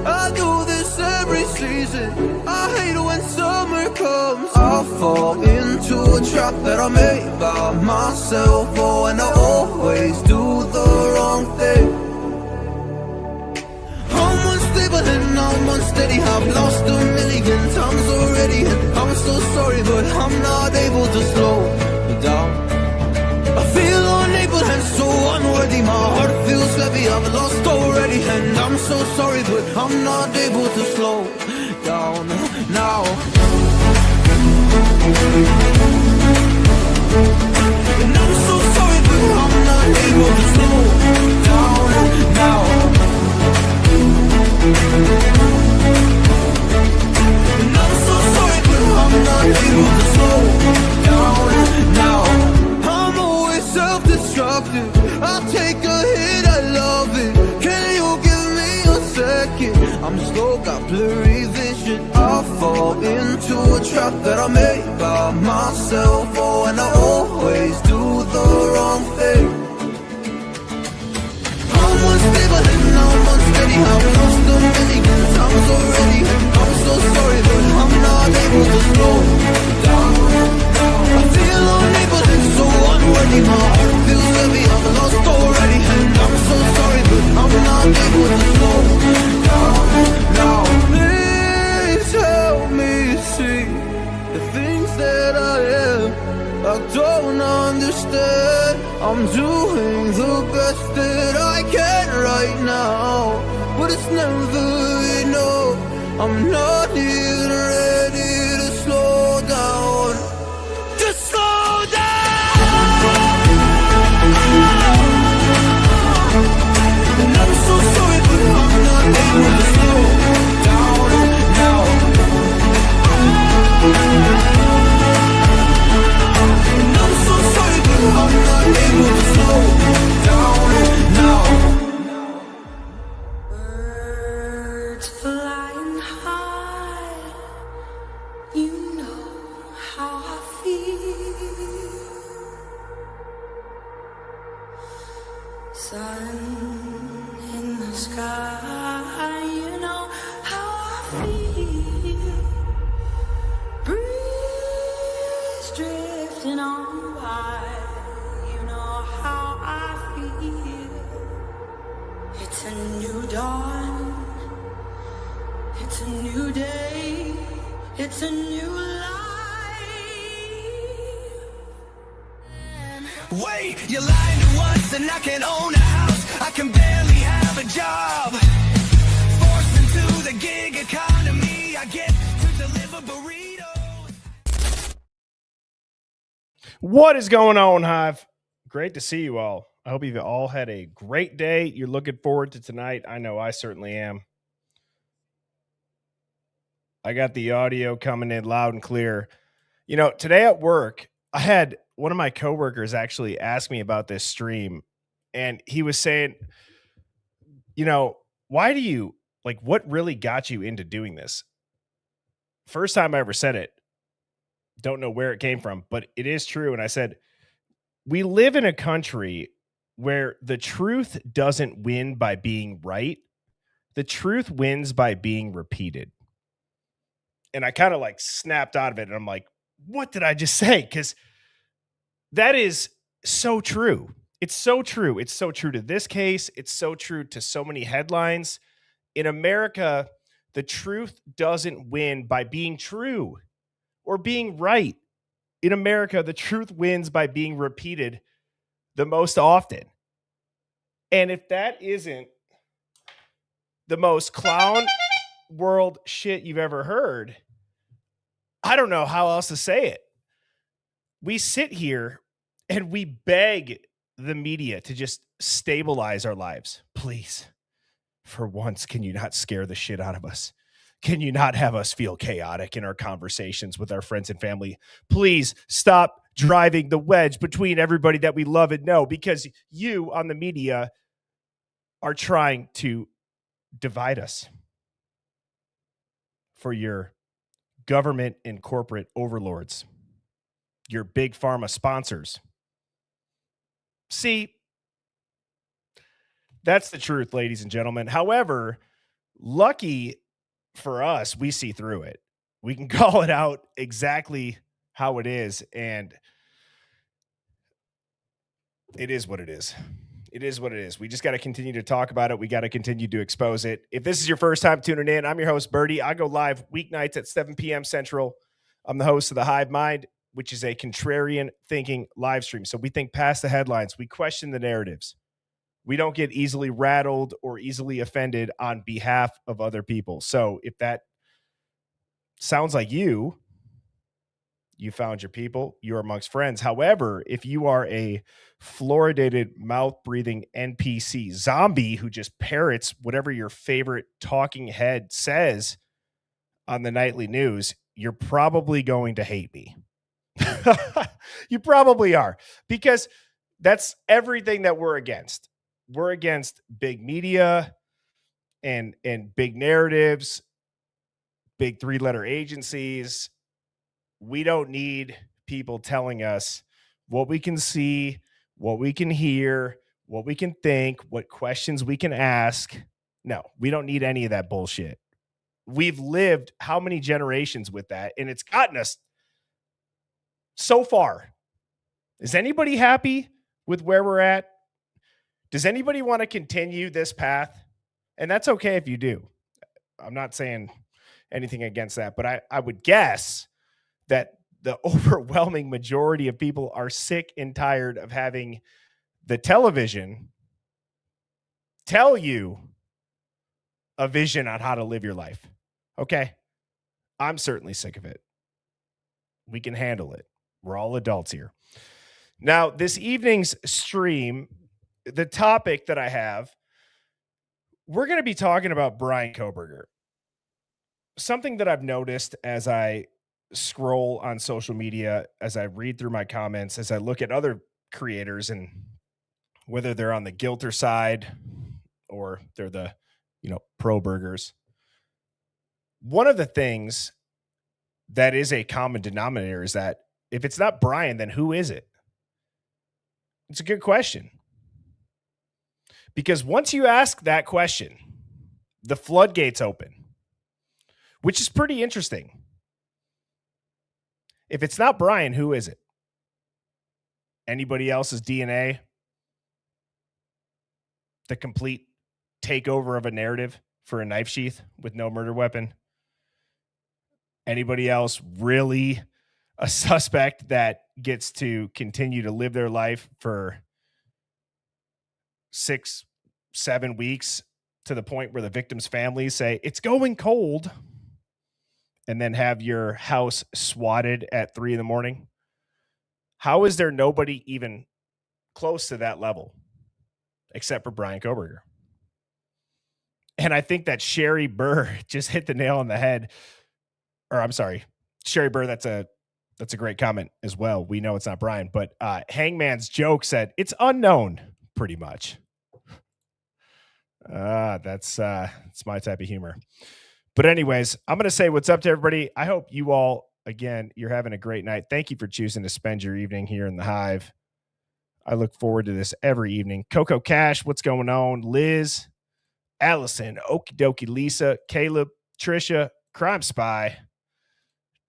I do this every season. I hate when summer comes. I fall into a trap that I made by myself. Oh, and I always do the wrong thing. I'm unstable and I'm unsteady. I've lost a million times already, and I'm so sorry, but I'm not able to slow down. I feel unable and so unworthy. My heart feels heavy, I've lost already, and I'm so sorry, but I'm not able to slow down now. And I'm so sorry, but I'm not able to slow down now. And I'm so sorry, but I'm not able to slow down now. Self-destructive, I'll take a hit, I love it. Can you give me a second? I'm slow, got blurry vision. I fall into a trap that I made by myself. Oh, and I always do the wrong thing. I'm unstable and I'm unsteady. I've lost a million times already, and I'm so sorry, but I'm not able to slow down. I feel unable and so unworthy. My heart feels heavy, I've lost already, and I'm so sorry, but I'm not able to slow down now. Please help me see the things that I am. I don't understand. I'm doing the best that I can right now, but it's never enough. I'm not even ready to slow down. Just slow down. And I'm so sorry, but I'm not able to slow down now. And I'm so sorry, but I'm not able to slow down now. Birds flying high, you know how I feel. Sun in the sky, you know how I feel. Breeze drifting on by, you know how I feel. It's a new dawn, it's a new day, it's a new life. Wait, you're lying to us, and I can't own a house. I can barely have a job. Forced into the gig economy, I get to deliver burritos. What is going on, Hive? Great to see you all. I hope you've all had a great day. You're looking forward to tonight. I know I certainly am. I got the audio coming in loud and clear. You know, today at work, I had one of my coworkers actually ask me about this stream, and he was saying, you know, why do you, like, what really got you into doing this? First time I ever said it. Don't know where it came from, but it is true. And I said, we live in a country where the truth doesn't win by being right. The truth wins by being repeated. And I kind of like snapped out of it. And I'm like, what did I just say? Because that is so true. It's so true. It's so true to this case. It's so true to so many headlines. In America, the truth doesn't win by being true or being right. In America, the truth wins by being repeated the most often. And if that isn't the most clown world shit you've ever heard, I don't know how else to say it. We sit here and we beg the media to just stabilize our lives. Please, for once, can you not scare the shit out of us? Can you not have us feel chaotic in our conversations with our friends and family? Please stop driving the wedge between everybody that we love and know, because you on the media are trying to divide us for your government and corporate overlords, your big pharma sponsors. See, that's the truth, ladies and gentlemen. However, Lucky for us, we see through it. We can call it out exactly how it is, and it is what it is. It is what it is. We just got to continue to talk about it. We got to continue to expose it. If this is your first time tuning in, I'm your host, Birdie. I go live weeknights at 7 p.m. Central. I'm the host of The Hive Mind, which is a contrarian thinking live stream. So we think past the headlines. We question the narratives. We don't get easily rattled or easily offended on behalf of other people. So if that sounds like you found your people, you're amongst friends. However, if you are a fluoridated, mouth-breathing NPC zombie who just parrots whatever your favorite talking head says on the nightly news, you're probably going to hate me. You probably are, because that's everything that we're against. We're against big media and big narratives, big three-letter agencies. We don't need people telling us what we can see, what we can hear, what we can think, what questions we can ask. No, we don't need any of that bullshit. We've lived how many generations with that, and it's gotten us so far. Is anybody happy with where we're at? Does anybody want to continue this path? And that's okay if you do. I'm not saying anything against that, but I would guess that the overwhelming majority of people are sick and tired of having the television tell you a vision on how to live your life. Okay. I'm certainly sick of it. We can handle it. We're all adults here. Now, this evening's stream, the topic that I have, we're going to be talking about Brian Koberger. Something that I've noticed as I scroll on social media, as I read through my comments, as I look at other creators, and whether they're on the guilter side or they're the, pro burgers. One of the things that is a common denominator is that if it's not Brian, then who is it? It's a good question. Because once you ask that question, the floodgates open, which is pretty interesting. If it's not Brian, who is it? Anybody else's DNA? The complete takeover of a narrative for a knife sheath with no murder weapon? Anybody else really a suspect that gets to continue to live their life for 6-7 weeks to the point where the victim's families say it's going cold, and then have your house swatted at 3 a.m? How is there nobody even close to that level except for Brian Koberger? And I think that Sherry Burr just hit the nail on the head. Or I'm sorry, Sherry Burr, that's a great comment as well. We know it's not Brian, but Hangman's joke said it's unknown, pretty much. That's my type of humor. But anyways, I'm going to say what's up to everybody. I hope you all, again, you're having a great night. Thank you for choosing to spend your evening here in the Hive. I look forward to this every evening. Coco Cash, what's going on? Liz, Allison, Okie Dokie, Lisa, Caleb, Trisha, Crime Spy,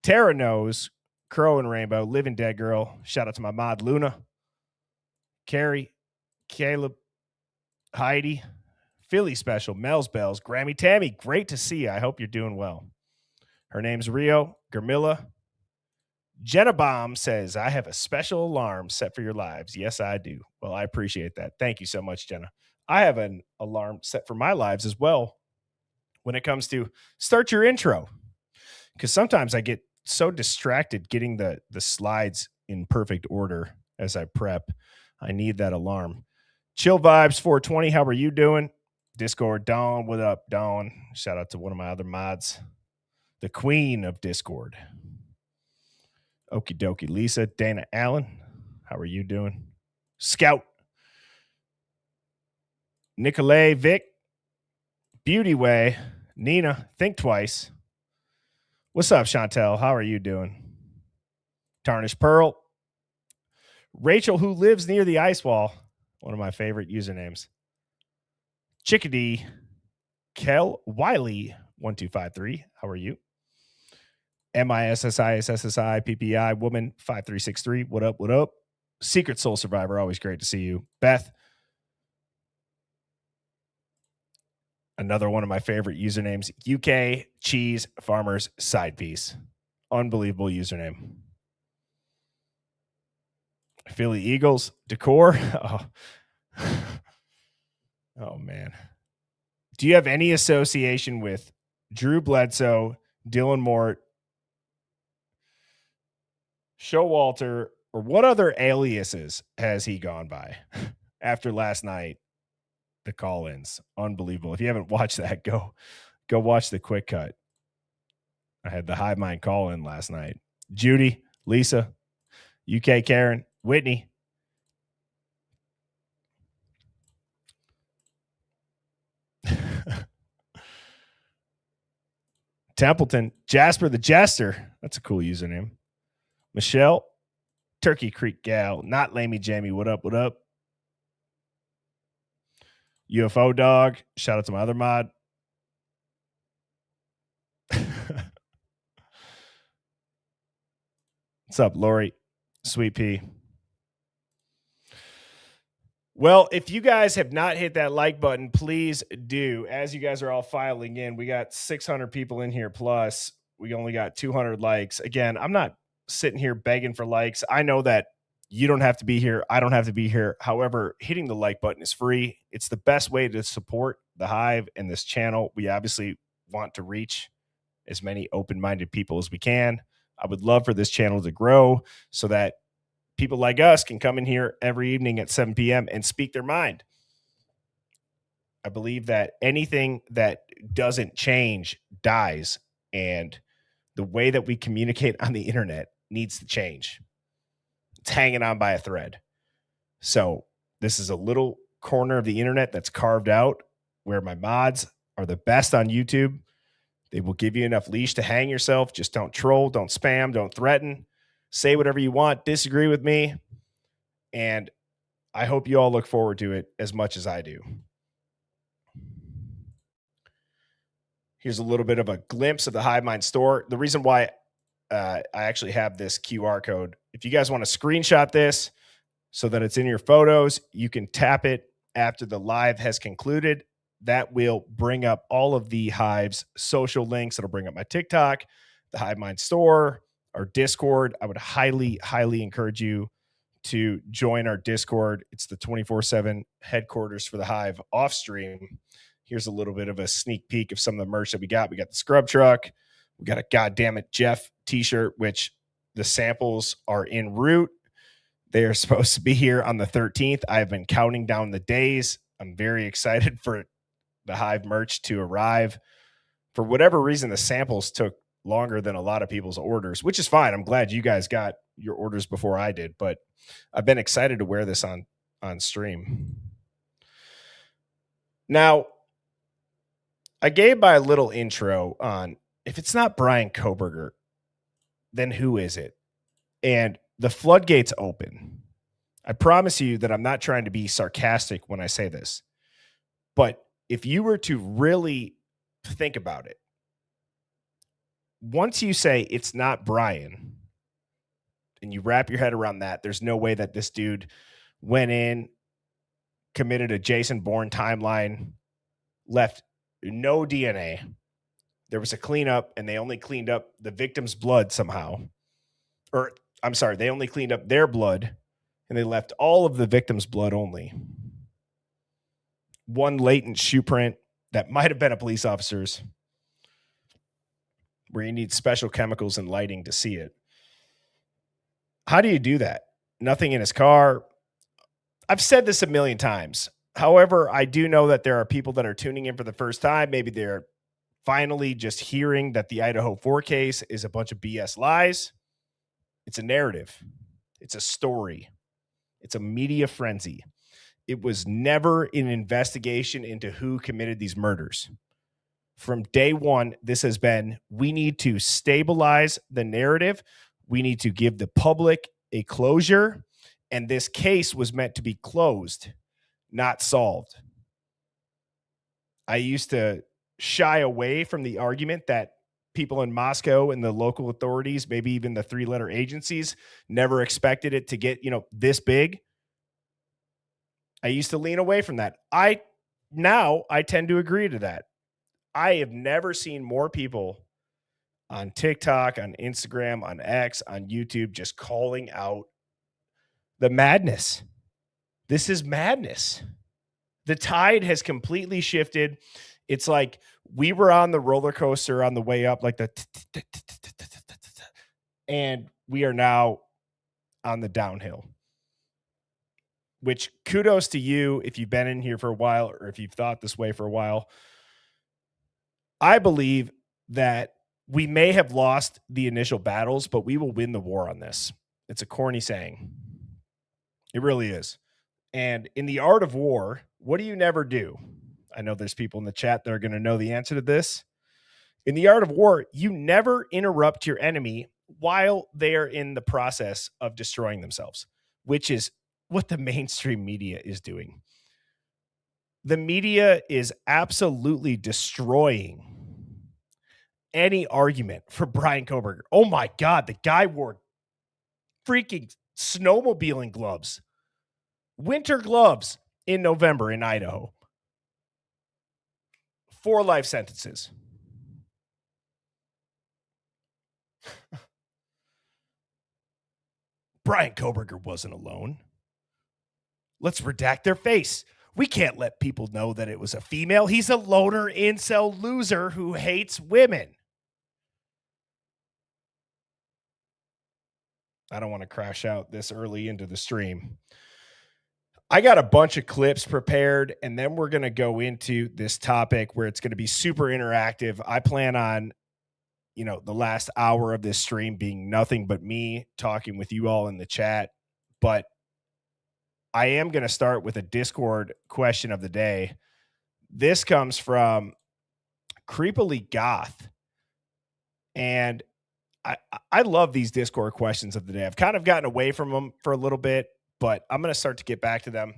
Tara Knows, Crow and Rainbow, Living Dead Girl. Shout out to my mod, Luna, Carrie, Caleb, Heidi, Philly Special, Mel's Bells, Grammy Tammy. Great to see you. I hope you're doing well. Her name's Rio, Germilla. Jenna Bomb says, I have a special alarm set for your lives. Yes, I do. Well, I appreciate that. Thank you so much, Jenna. I have an alarm set for my lives as well when it comes to start your intro, because sometimes I get so distracted getting the slides in perfect order as I prep. I need that alarm. Chill Vibes 420, how are you doing? Discord, Dawn, what up, Dawn? Shout out to one of my other mods, the queen of Discord. Okie dokie, Lisa, Dana Allen, how are you doing? Scout, Nicolay, Vic, Beauty Way, Nina, Think Twice. What's up, Chantel? How are you doing? Tarnished Pearl, Rachel, who lives near the ice wall, one of my favorite usernames. Chickadee, Kel Wiley 1253. How are you? MISSISSI PPI woman 5363. What up? What up? Secret Soul Survivor. Always great to see you. Beth. Another one of my favorite usernames. UK Cheese Farmers Side Piece. Unbelievable username. Philly Eagles Decor. Oh. Oh man. Do you have any association with Drew Bledsoe, Dylan Mort, Showalter, or what other aliases has he gone by after last night? The call-ins. Unbelievable. If you haven't watched that, go watch the quick cut. I had the Hive Mind call-in last night. Judy, Lisa, UK Karen, Whitney. Templeton, Jasper the Jester. That's a cool username. Michelle, Turkey Creek Gal, not Lamey Jamie. What up? What up? UFO Dog. Shout out to my other mod. What's up, Lori? Sweet Pea. Well, if you guys have not hit that like button, please do. As you guys are all filing in, we got 600 people in here plus. We only got 200 likes. Again, I'm not sitting here begging for likes. I know that you don't have to be here. I don't have to be here. However, hitting the like button is free. It's the best way to support the Hive and this channel. We obviously want to reach as many open-minded people as we can. I would love for this channel to grow so that people like us can come in here every evening at 7 p.m. and speak their mind. I believe that anything that doesn't change dies, and the way that we communicate on the internet needs to change. It's hanging on by a thread. So this is a little corner of the internet that's carved out where my mods are the best on YouTube. They will give you enough leash to hang yourself. Just don't troll, don't spam, don't threaten. Say whatever you want. Disagree with me. And I hope you all look forward to it as much as I do. Here's a little bit of a glimpse of the Hive Mind store. The reason why I actually have this QR code, if you guys want to screenshot this so that it's in your photos, you can tap it after the live has concluded. That will bring up all of the Hive's social links. It'll bring up my TikTok, the Hive Mind store, our Discord. I would highly, highly encourage you to join our Discord. It's the 24/7 headquarters for the Hive off stream. Here's a little bit of a sneak peek of some of the merch that we got. We got the scrub truck. We got a goddamn it Jeff t-shirt, which the samples are en route. They are supposed to be here on the 13th. I've been counting down the days. I'm very excited for the Hive merch to arrive. For whatever reason, the samples took longer than a lot of people's orders, which is fine. I'm glad you guys got your orders before I did, but I've been excited to wear this on stream. Now, I gave my little intro on if it's not Brian Koberger, then who is it? And the floodgates open. I promise you that I'm not trying to be sarcastic when I say this, but if you were to really think about it, once you say it's not Brian and you wrap your head around that, there's no way that this dude went in, committed a Jason Bourne timeline, left no DNA. There was a cleanup and they only cleaned up the victim's blood somehow. Or I'm sorry, they only cleaned up their blood and they left all of the victim's blood only. One latent shoe print that might have been a police officer's, where you need special chemicals and lighting to see it. How do you do that? Nothing in his car. I've said this a million times. However, I do know that there are people that are tuning in for the first time. Maybe they're finally just hearing that the Idaho 4 case is a bunch of BS lies. It's a narrative. It's a story. It's a media frenzy. It was never an investigation into who committed these murders. From day one, this has been, we need to stabilize the narrative. We need to give the public a closure. And this case was meant to be closed, not solved. I used to shy away from the argument that people in Moscow and the local authorities, maybe even the 3-letter agencies, never expected it to get, this big. I used to lean away from that. Now I tend to agree to that. I have never seen more people on TikTok, on Instagram, on X, on YouTube, just calling out the madness. This is madness. The tide has completely shifted. It's like we were on the roller coaster on the way up, like and we are now on the downhill. Which kudos to you if you've been in here for a while or if you've thought this way for a while. I believe that we may have lost the initial battles, but we will win the war on this. It's a corny saying. It really is. And in the art of war, what do you never do? I know there's people in the chat that are going to know the answer to this. In the art of war, you never interrupt your enemy while they are in the process of destroying themselves, which is what the mainstream media is doing. The media is absolutely destroying any argument for Brian Koberger. Oh my God, the guy wore freaking snowmobiling gloves, winter gloves in November in Idaho. 4 life sentences. Brian Koberger wasn't alone. Let's redact their face. We can't let people know that it was a female. He's a loner incel loser who hates women. I don't want to crash out this early into the stream. I got a bunch of clips prepared, and then we're going to go into this topic where it's going to be super interactive. I plan on, the last hour of this stream being nothing but me talking with you all in the chat. But I am going to start with a Discord question of the day. This comes from Creepily Goth. And I love these Discord questions of the day. I've kind of gotten away from them for a little bit, but I'm going to start to get back to them.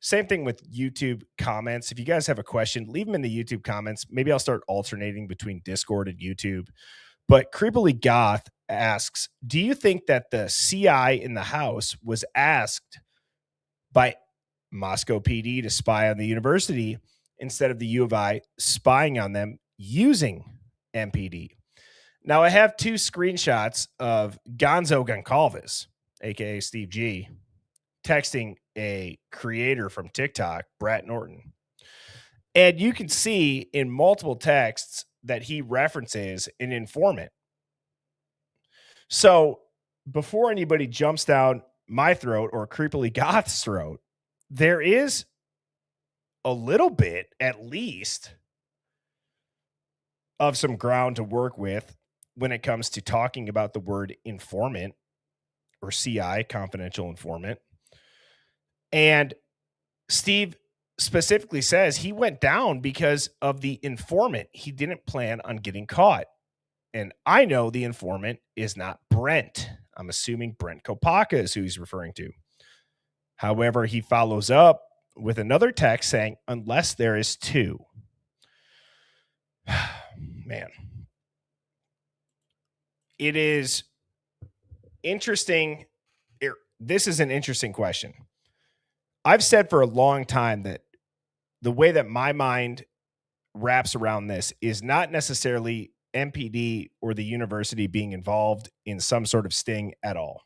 Same thing with YouTube comments. If you guys have a question, leave them in the YouTube comments. Maybe I'll start alternating between Discord and YouTube. But Creepily Goth asks, do you think that the CI in the house was asked by Moscow PD to spy on the university instead of the U of I spying on them using MPD? Now, I have 2 screenshots of Gonzo Goncalves, a.k.a. Steve G, texting a creator from TikTok, Brat Norton. And you can see in multiple texts that he references an informant. So before anybody jumps down my throat or Creepily Goth's throat, there is a little bit, at least, of some ground to work with when it comes to talking about the word informant or CI, confidential informant. And Steve specifically says he went down because of the informant. He didn't plan on getting caught. And I know the informant is not Brent. I'm assuming Brent Kopaka is who he's referring to. However, he follows up with another text saying, unless there is 2. Man. It is interesting. This is an interesting question. I've said for a long time that the way that my mind wraps around this is not necessarily MPD or the university being involved in some sort of sting at all.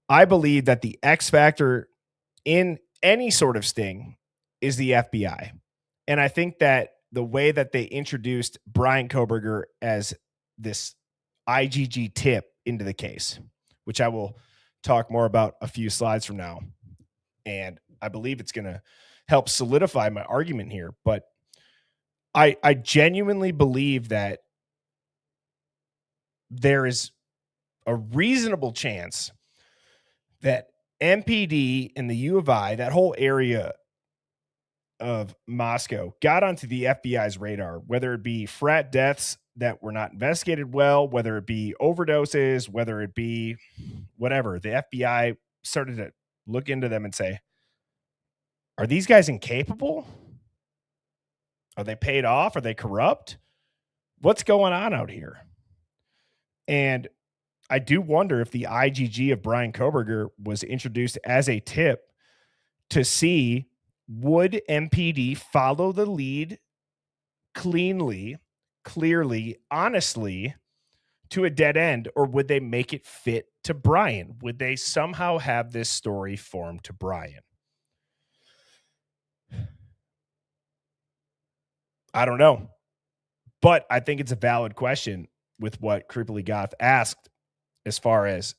I believe that the X factor in any sort of sting is the FBI. And I think that the way that they introduced Brian Koberger as this IGG tip into the case, which I will talk more about a few slides from now. And I believe it's going to help solidify my argument here. But I genuinely believe that there is a reasonable chance that MPD and the U of I, that whole area of Moscow, got onto the FBI's radar, whether it be frat deaths that were not investigated well, whether it be overdoses, whether it be whatever. The FBI started to look into them and say, are these guys incapable? Are they paid off? Are they corrupt? What's going on out here? And I do wonder if the IgG of Brian Koberger was introduced as a tip to see, would MPD follow the lead cleanly, clearly, honestly to a dead end, or would they make it fit to Brian? Would they somehow have this story formed to Brian? I don't know. But I think it's a valid question with what Creepily Goth asked, as far as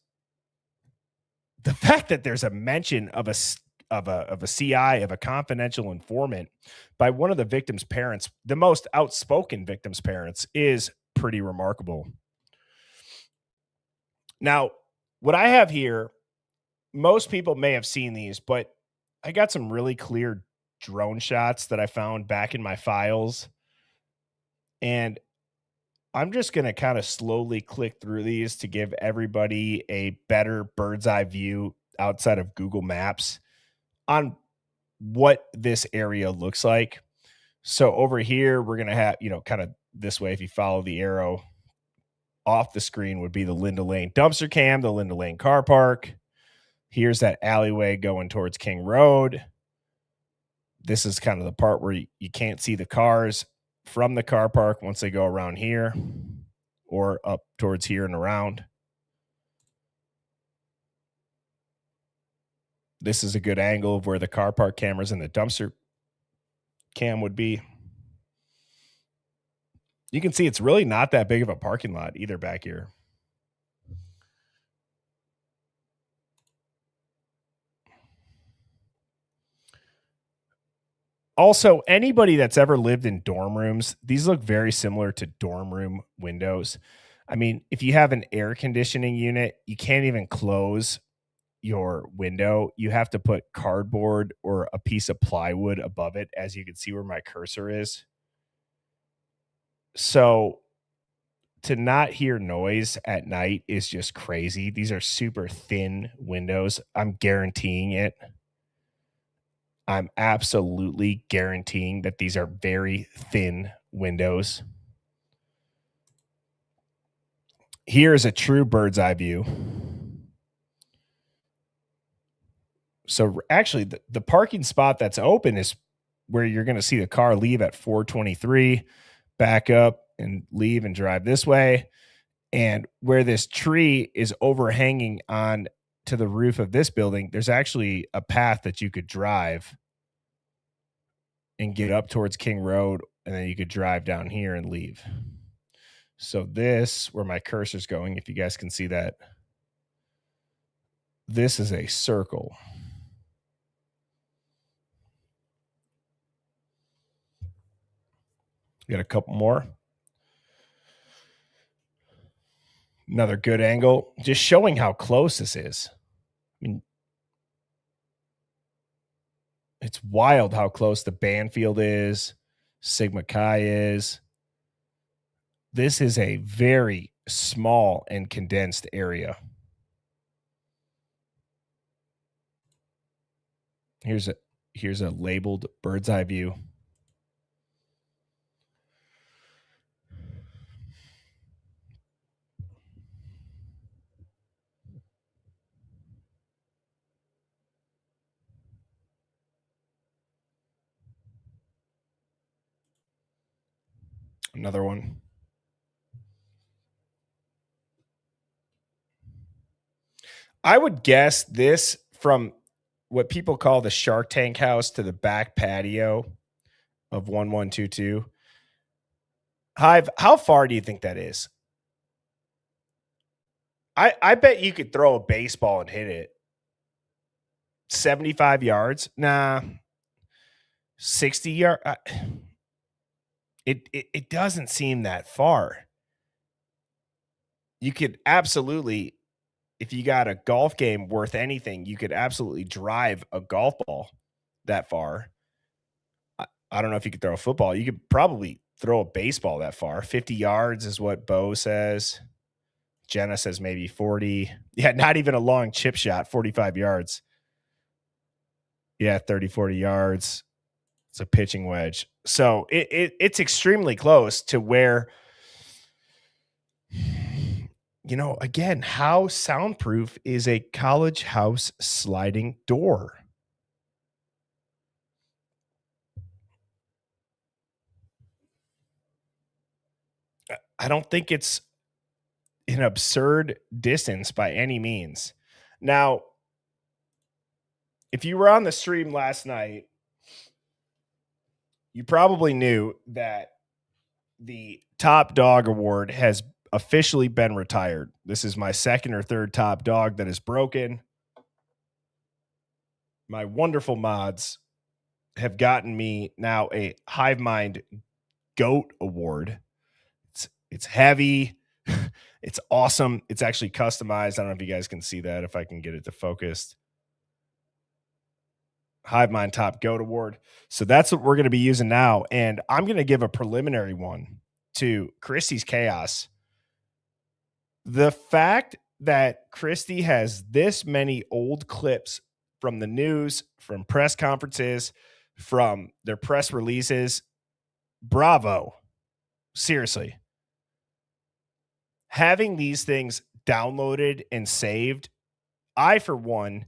the fact that there's a mention of a CI, of a confidential informant, by one of the victim's parents, the most outspoken victim's parents, is pretty remarkable. Now, what I have here, most people may have seen these, but I got some really clear drone shots that I found back in my files. And I'm just going to kind of slowly click through these to give everybody a better bird's eye view outside of Google Maps on what this area looks like. So over here, we're going to have, kind of this way, if you follow the arrow off the screen, would be the Linda Lane dumpster cam, the Linda Lane car park. Here's that alleyway going towards King Road. This is kind of the part where you can't see the cars from the car park once they go around here or up towards here and around. This is a good angle of where the car park cameras and the dumpster cam would be. You can see it's really not that big of a parking lot either back here. Also, anybody that's ever lived in dorm rooms, these look very similar to dorm room windows. I mean, if you have an air conditioning unit, you can't even close your window. You have to put cardboard or a piece of plywood above it, as you can see where my cursor is. So to not hear noise at night is just crazy. These are super thin windows. I'm guaranteeing it. I'm absolutely guaranteeing that these are very thin windows. Here's a true bird's eye view. So actually, the parking spot that's open is where you're going to see the car leave at 423, back up and leave and drive this way. And where this tree is overhanging on to the roof of this building, there's actually a path that you could drive and get up towards King Road, and then you could drive down here and leave. So this, where my cursor's going, if you guys can see that, this is a circle. Got a couple more. Another good angle, just showing how close this is. I mean, it's wild how close the Banfield is, Sigma Chi is. This is a very small and condensed area. Here's a labeled bird's eye view. Another one. I would guess this from what people call the Shark Tank house to the back patio of 1122. Hive, how far do you think that is? I bet you could throw a baseball and hit it. 75 yards? Nah. 60 yards? It doesn't seem that far. You could absolutely, if you got a golf game worth anything, you could absolutely drive a golf ball that far. I don't know if you could throw a football. You could probably throw a baseball that far. 50 yards is what Bo says. Jenna says maybe 40. Yeah, not even a long chip shot, 45 yards. Yeah, 30, 40 yards. It's a pitching wedge. So it's extremely close to where, again, how soundproof is a college house sliding door? I don't think it's an absurd distance by any means. Now, if you were on the stream last night, you probably knew that the Top Dog Award has officially been retired. This is my second or third top dog that is broken. My wonderful mods have gotten me now a Hive Mind Goat Award. It's heavy. It's awesome. It's actually customized. I don't know if you guys can see that, if I can get it to focus. Hive Mind Top Goat Award. So that's what we're going to be using now. And I'm going to give a preliminary one to Christy's Chaos. The fact that Christy has this many old clips from the news, from press conferences, from their press releases, bravo. Seriously. Having these things downloaded and saved, I, for one,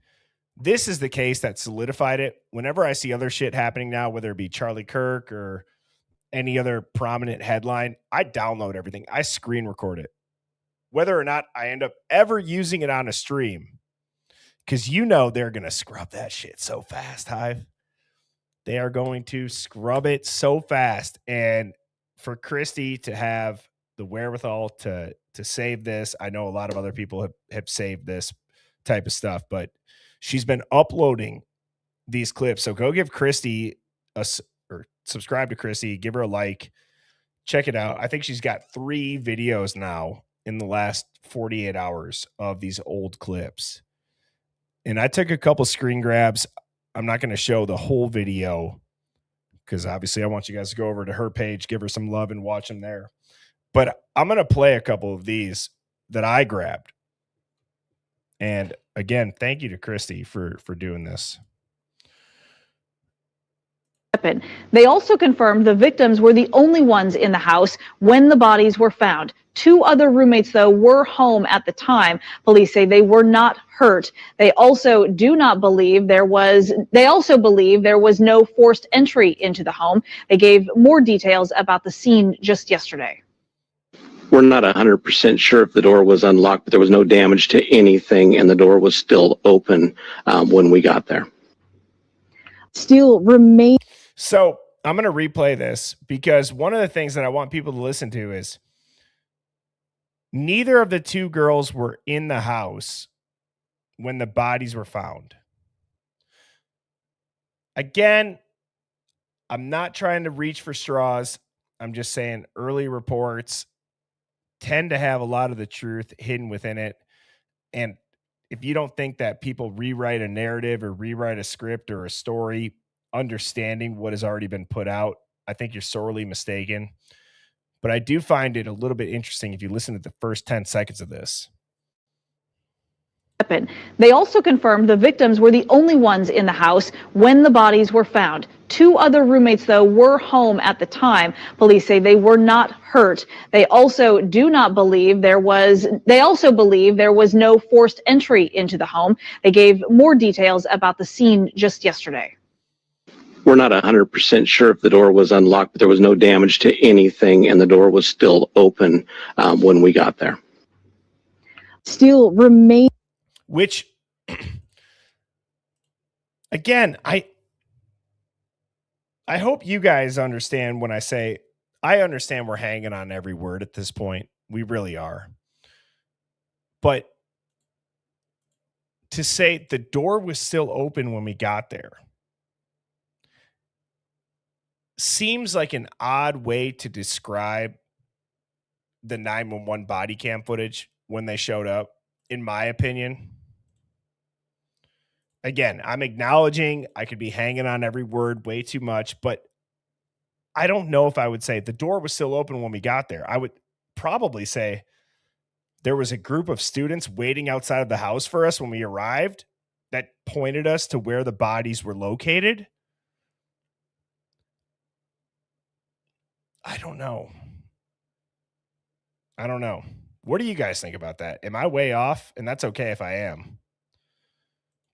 this is the case that solidified it. Whenever I see other shit happening now, whether it be Charlie Kirk or any other prominent headline, I download everything. I screen record it. Whether or not I end up ever using it on a stream, because they're going to scrub that shit so fast, Hive. They are going to scrub it so fast. And for Christy to have the wherewithal to save this, I know a lot of other people have saved this type of stuff, but she's been uploading these clips. So go give Christy or subscribe to Christy, give her a like, check it out. I think she's got 3 videos now in the last 48 hours of these old clips. And I took a couple screen grabs. I'm not going to show the whole video because obviously I want you guys to go over to her page, give her some love and watch them there. But I'm going to play a couple of these that I grabbed. And again, thank you to Christy for doing this. They also confirmed the victims were the only ones in the house when the bodies were found. 2 other roommates, though, were home at the time. Police say they were not hurt. They also believe there was no forced entry into the home. They gave more details about the scene just yesterday. We're not 100% sure if the door was unlocked, but there was no damage to anything, and the door was still open when we got there. Still remain. So I'm going to replay this because one of the things that I want people to listen to is neither of the 2 girls were in the house when the bodies were found. Again, I'm not trying to reach for straws. I'm just saying early reports tend to have a lot of the truth hidden within it. And if you don't think that people rewrite a narrative or rewrite a script or a story, understanding what has already been put out, I think you're sorely mistaken. But I do find it a little bit interesting if you listen to the first 10 seconds of this. They also confirmed the victims were the only ones in the house when the bodies were found. 2 other roommates, though, were home at the time. Police say they were not hurt. They also believe there was no forced entry into the home. They gave more details about the scene just yesterday. We're not 100% sure if the door was unlocked, but there was no damage to anything, and the door was still open when we got there. Still remain. Which, again, I hope you guys understand when I say I understand we're hanging on every word at this point. We really are. But to say the door was still open when we got there seems like an odd way to describe the 911 body cam footage when they showed up, in my opinion. Again, I'm acknowledging I could be hanging on every word way too much, but I don't know if I would say the door was still open when we got there. I would probably say there was a group of students waiting outside of the house for us when we arrived that pointed us to where the bodies were located. I don't know. I don't know. What do you guys think about that? Am I way off? And that's okay if I am.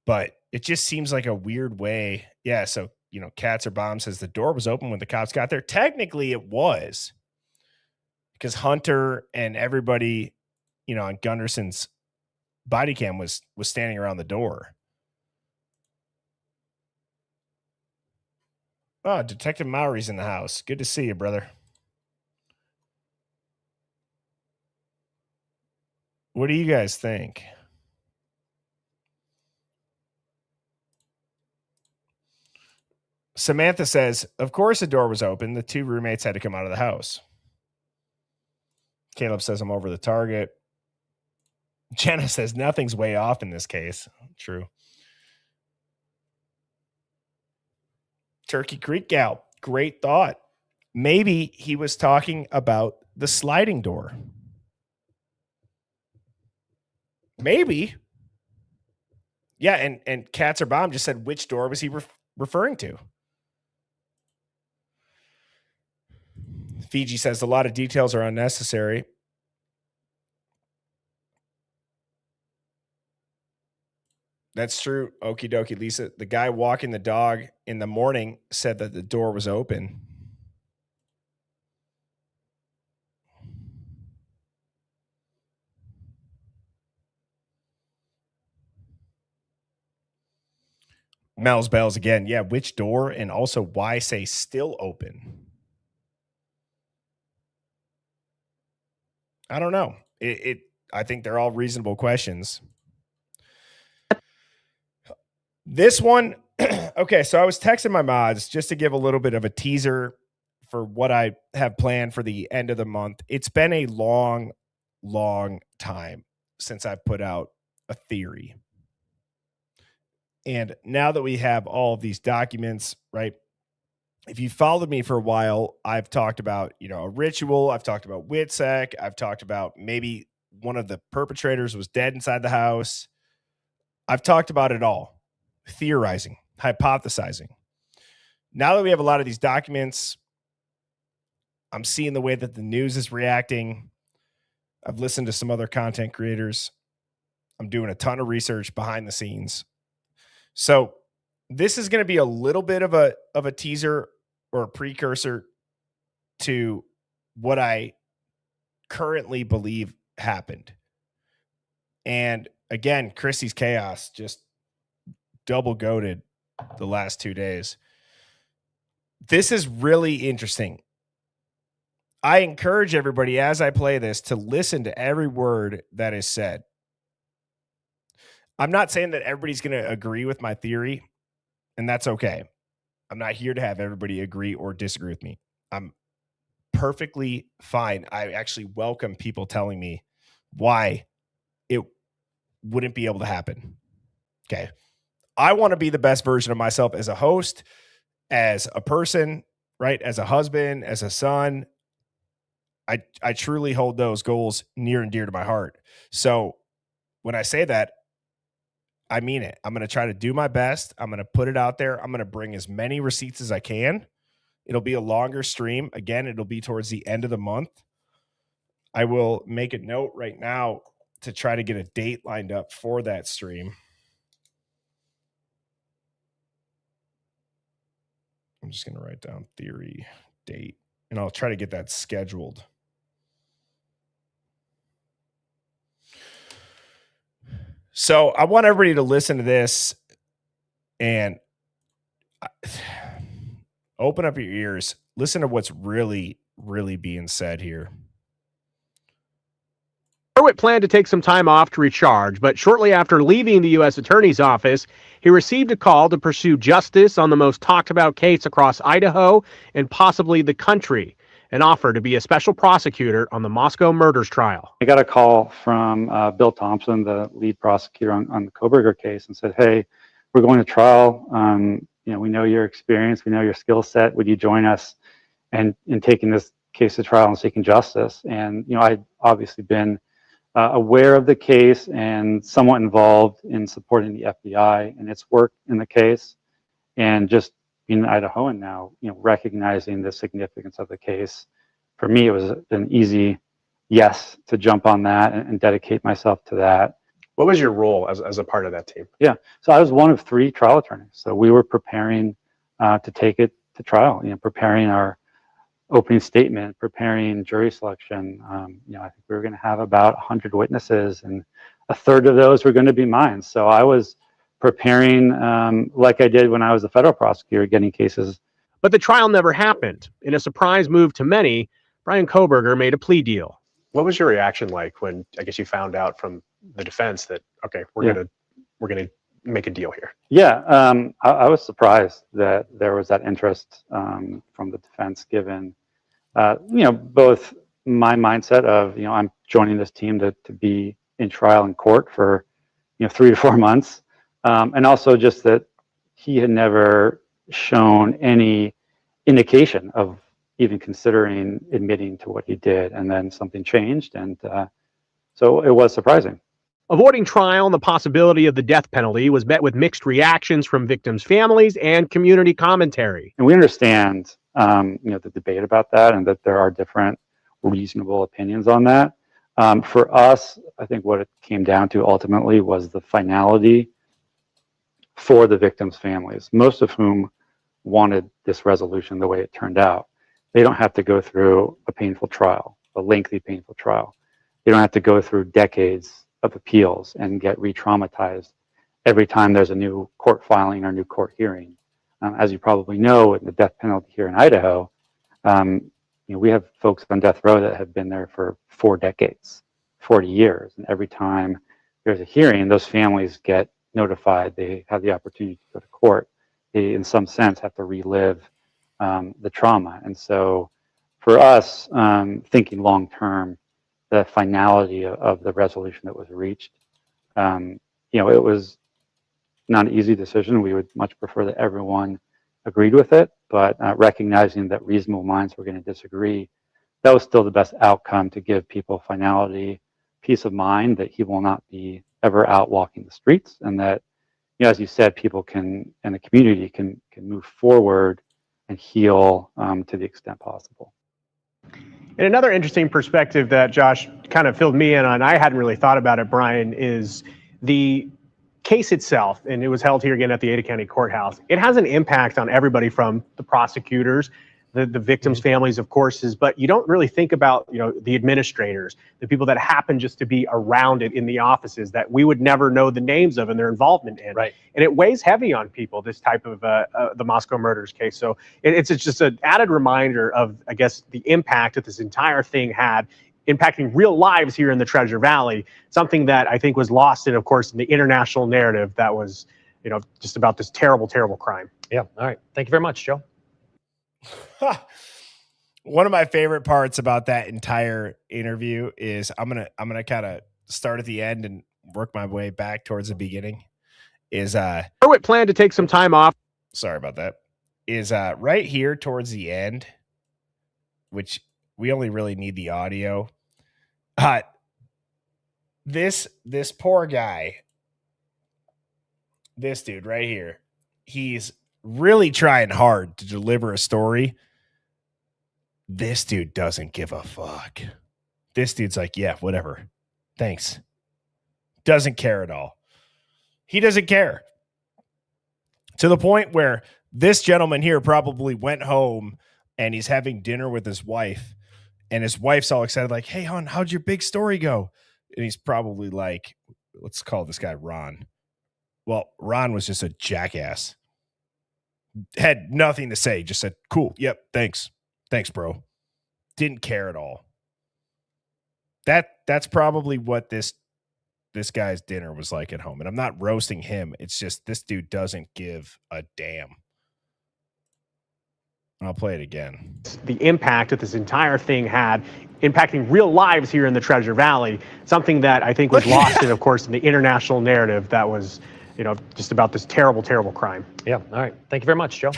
But it just seems like a weird way. Yeah. So, Cats or Bomb says the door was open when the cops got there. Technically, it was because Hunter and everybody, on Gunderson's body cam was standing around the door. Oh, Detective Mowry's in the house. Good to see you, brother. What do you guys think? Samantha says, of course the door was open. The two roommates had to come out of the house. Caleb says, I'm over the target. Jenna says, nothing's way off in this case. True. Turkey Creek gal, great thought. Maybe he was talking about the sliding door. Maybe. Yeah, and Cats or Bomb just said, which door was he referring to? Fiji says a lot of details are unnecessary. That's true. Okie dokie, Lisa. The guy walking the dog in the morning said that the door was open. Mel's bells again. Yeah, which door and also why say still open? I don't know. I think they're all reasonable questions. This one, okay, so I was texting my mods just to give a little bit of a teaser for what I have planned for the end of the month. It's been a long, long time since I've put out a theory. And now that we have all of these documents, right? If you followed me for a while, I've talked about, a ritual. I've talked about WITSEC. I've talked about maybe one of the perpetrators was dead inside the house. I've talked about it all, theorizing, hypothesizing. Now that we have a lot of these documents, I'm seeing the way that the news is reacting. I've listened to some other content creators. I'm doing a ton of research behind the scenes. So this is going to be a little bit of a teaser or a precursor to what I currently believe happened. And again, Chrissy's chaos just double goated the last 2 days. This is really interesting. I encourage everybody as I play this to listen to every word that is said. I'm not saying that everybody's going to agree with my theory, and that's okay. I'm not here to have everybody agree or disagree with me. I'm perfectly fine. I actually welcome people telling me why it wouldn't be able to happen. Okay. I want to be the best version of myself as a host, as a person, right? As a husband, as a son. I truly hold those goals near and dear to my heart. So when I say that, I mean it. I'm going to try to do my best. I'm going to put it out there. I'm going to bring as many receipts as I can. It'll be a longer stream. Again, it'll be towards the end of the month. I will make a note right now to try to get a date lined up for that stream. I'm just going to write down theory, date, and I'll try to get that scheduled. So I want everybody to listen to this and open up your ears. Listen to what's really, really being said here. Harwitt planned to take some time off to recharge, but shortly after leaving the U.S. Attorney's Office, he received a call to pursue justice on the most talked about case across Idaho and possibly the country, an offer to be a special prosecutor on the Moscow murders trial. I got a call from Bill Thompson, the lead prosecutor on the Koberger case, and said, "Hey, we're going to trial. We know your experience, we know your skill set. Would you join us in taking this case to trial and seeking justice?" And I'd obviously been aware of the case and somewhat involved in supporting the FBI and its work in the case, and just being an Idahoan now, recognizing the significance of the case for me, it was an easy yes to jump on that and dedicate myself to that. What was your role as a part of that team? Yeah, so I was one of 3 trial attorneys. So we were preparing to take it to trial, preparing our opening statement, preparing jury selection. I think we were going to have about 100 witnesses, and a third of those were going to be mine. So I was preparing like I did when I was a federal prosecutor, getting cases. But the trial never happened. In a surprise move to many, Bryan Kohberger made a plea deal. What was your reaction like when, I guess, you found out from the defense that, okay, we're gonna make a deal here? Yeah, I was surprised that there was that interest from the defense, given both my mindset of I'm joining this team to be in trial in court for 3 to 4 months, and also just that he had never shown any indication of even considering admitting to what he did, and then something changed, and so it was surprising. Avoiding trial and the possibility of the death penalty was met with mixed reactions from victims' families and community commentary. And we understand, the debate about that, and that there are different reasonable opinions on that. For us, I think what it came down to ultimately was the finality for the victims' families, most of whom wanted this resolution the way it turned out. They don't have to go through a painful trial, a lengthy, painful trial. They don't have to go through decades of appeals and get re-traumatized every time there's a new court filing or new court hearing. As you probably know, in the death penalty here in Idaho, we have folks on death row that have been there for 4 decades, 40 years. And every time there's a hearing, those families get notified. They have the opportunity to go to court. They, in some sense, have to relive the trauma. And so for us, thinking long term, the finality of the resolution that was reached, it was not an easy decision. We would much prefer that everyone agreed with it, but recognizing that reasonable minds were going to disagree, that was still the best outcome to give people finality, peace of mind that he will not be ever out walking the streets, and that, as you said, people can, and the community can move forward and heal to the extent possible. And another interesting perspective that Josh kind of filled me in on, I hadn't really thought about it, Brian, is the case itself, and it was held here again at the Ada County Courthouse. It has an impact on everybody from the prosecutors, the victims' families, of course, but you don't really think about, the administrators, the people that happen just to be around it in the offices that we would never know the names of and their involvement in. Right. And it weighs heavy on people, this type of the Moscow murders case. So it's just an added reminder of, I guess, the impact that this entire thing had, impacting real lives here in the Treasure Valley, something that I think was lost in, of course, in the international narrative that was, just about this terrible, terrible crime. Yeah. All right. Thank you very much, Joe. One of my favorite parts about that entire interview is I'm gonna kind of start at the end and work my way back towards the beginning. Is Irwin planned to take some time off. Sorry about that. Is right here towards the end, which we only really need the audio. This poor guy, this dude right here, he's really trying hard to deliver a story. This dude doesn't give a fuck. This dude's like, yeah, whatever. Thanks. Doesn't care at all. He doesn't care. To the point where this gentleman here probably went home and he's having dinner with his wife. And his wife's all excited, like, hey, hon, how'd your big story go? And he's probably like, let's call this guy Ron. Well, Ron was just a jackass. Had nothing to say. Just said, cool. Yep. Thanks. Thanks, bro. Didn't care at all. That's probably what this guy's dinner was like at home. And I'm not roasting him. It's just this dude doesn't give a damn. I'll play it again. The impact that this entire thing had, impacting real lives here in the Treasure Valley, something that I think was lost in, of course, in the international narrative that was, just about this terrible, terrible crime. Yeah. All right. Thank you very much, Joe.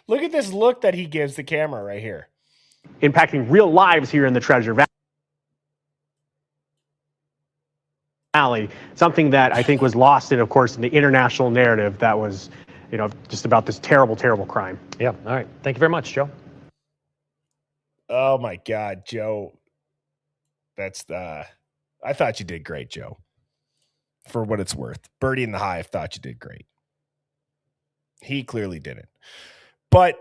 Look at this look that he gives the camera right here. Impacting real lives here in the Treasure Valley, something that I think was lost in, of course, in the international narrative that was, just about this terrible, terrible crime. Yeah. All right. Thank you very much, Joe. Oh my God, Joe. That's the. I thought you did great, Joe. For what it's worth, Birdie in the Hive thought you did great. He clearly didn't. But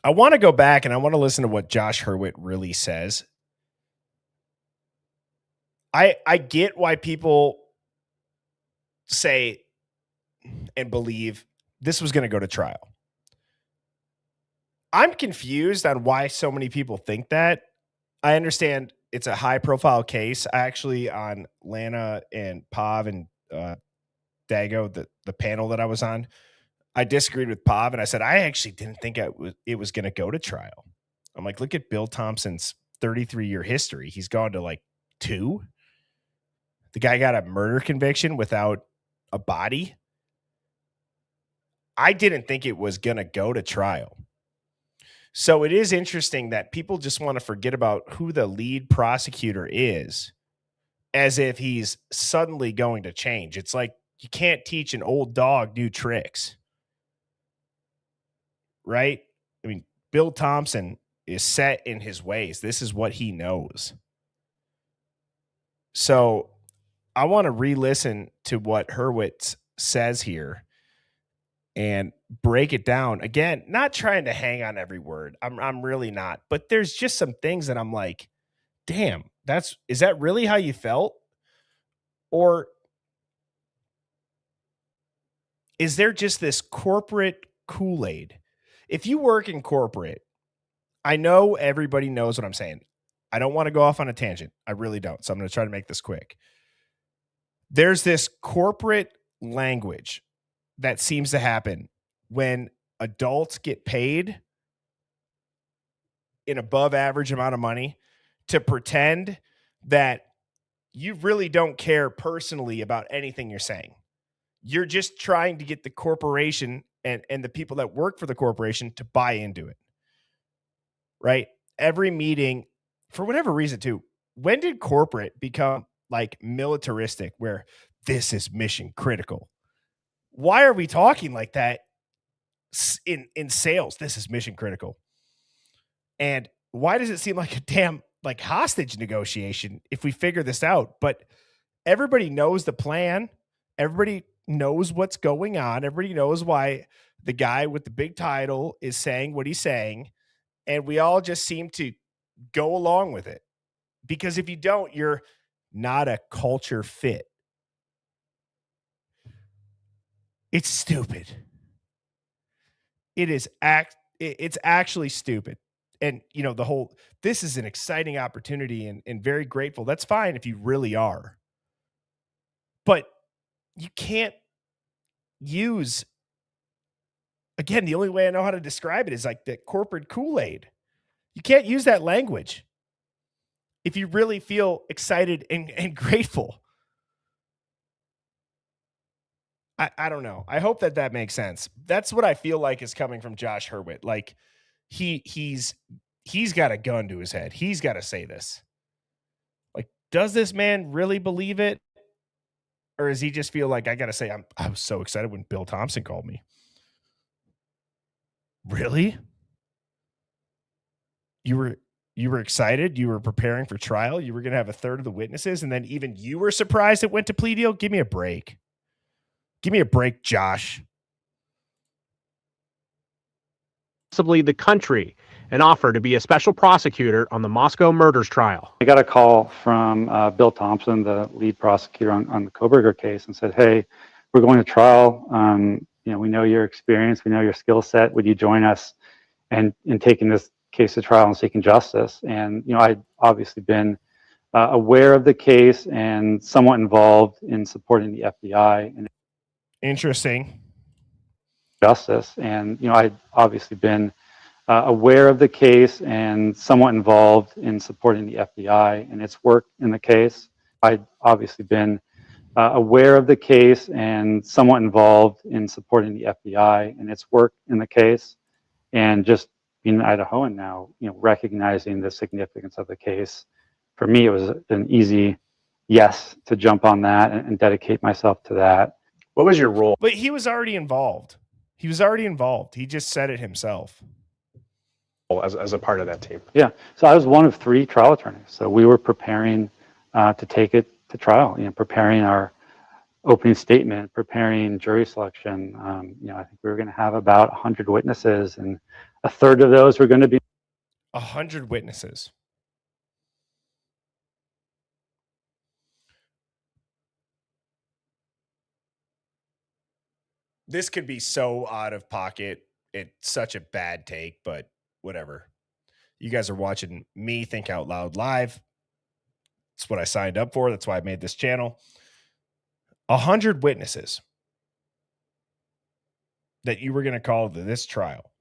I want to go back and I want to listen to what Josh Hurwitz really says. I get why people say and believe this was going to go to trial. I'm confused on why so many people think that. I understand it's a high profile case. I actually, on Lana and Pav and Dago, the panel that I was on, I disagreed with Pav and I said, I actually didn't think it was going to go to trial. I'm like, look at Bill Thompson's 33-year history. He's gone to like 2. The guy got a murder conviction without a body. I didn't think it was going to go to trial. So it is interesting that people just want to forget about who the lead prosecutor is as if he's suddenly going to change. It's like you can't teach an old dog new tricks. Right? I mean, Bill Thompson is set in his ways. This is what he knows. So I want to re-listen to what Hurwitz says here and break it down. Again, not trying to hang on every word. I'm really not. But there's just some things that I'm like, damn, is that really how you felt? Or is there just this corporate Kool-Aid? If you work in corporate, I know everybody knows what I'm saying. I don't want to go off on a tangent. I really don't. So I'm going to try to make this quick. There's this corporate language that seems to happen when adults get paid an above average amount of money to pretend that you really don't care personally about anything you're saying. You're just trying to get the corporation and the people that work for the corporation to buy into it. Right? Every meeting, for whatever reason too, when did corporate become like militaristic where this is mission critical? Why are we talking like that in sales? This is mission critical. And why does it seem like a damn like hostage negotiation if we figure this out? But everybody knows the plan. Everybody knows what's going on. Everybody knows why the guy with the big title is saying what he's saying. And we all just seem to go along with it. Because if you don't, you're not a culture fit. It's stupid. It's actually stupid. And, you know, this is an exciting opportunity and very grateful. That's fine if you really are. But you can't use, again, the only way I know how to describe it is like the corporate Kool-Aid. You can't use that language if you really feel excited and grateful. I don't know. I hope that makes sense. That's what I feel like is coming from Josh Hurwitz. Like he's got a gun to his head. He's got to say this. Like, does this man really believe it? Or does he just feel like I got to say, I was so excited when Bill Thompson called me. Really? You were excited. You were preparing for trial. You were going to have a third of the witnesses. And then even you were surprised it went to plea deal. Give me a break. Give me a break, Josh. Possibly the country, an offer to be a special prosecutor on the Moscow murders trial. I got a call from Bill Thompson, the lead prosecutor on the Koberger case, and said, "Hey, we're going to trial. We know your experience, we know your skill set. Would you join us in taking this case to trial and seeking justice?" And I'd obviously been aware of the case and somewhat involved in supporting the FBI and interesting justice. And I'd obviously been aware of the case and somewhat involved in supporting the FBI and its work in the case. I'd obviously been aware of the case and somewhat involved in supporting the FBI and its work in the case. And just being an Idahoan now, recognizing the significance of the case, for me, it was an easy yes to jump on that and dedicate myself to that. What was your role? But he was already involved. He just said it himself. as a part of that team? Yeah. So I was one of 3 trial attorneys. So we were preparing to take it to trial, preparing our opening statement, preparing jury selection. I think we were going to have about 100 witnesses, and a third of those were going to be 100 witnesses. This could be so out of pocket. It's such a bad take, but whatever. You guys are watching me think out loud live. It's what I signed up for. That's why I made this channel. 100 witnesses that you were going to call to this trial,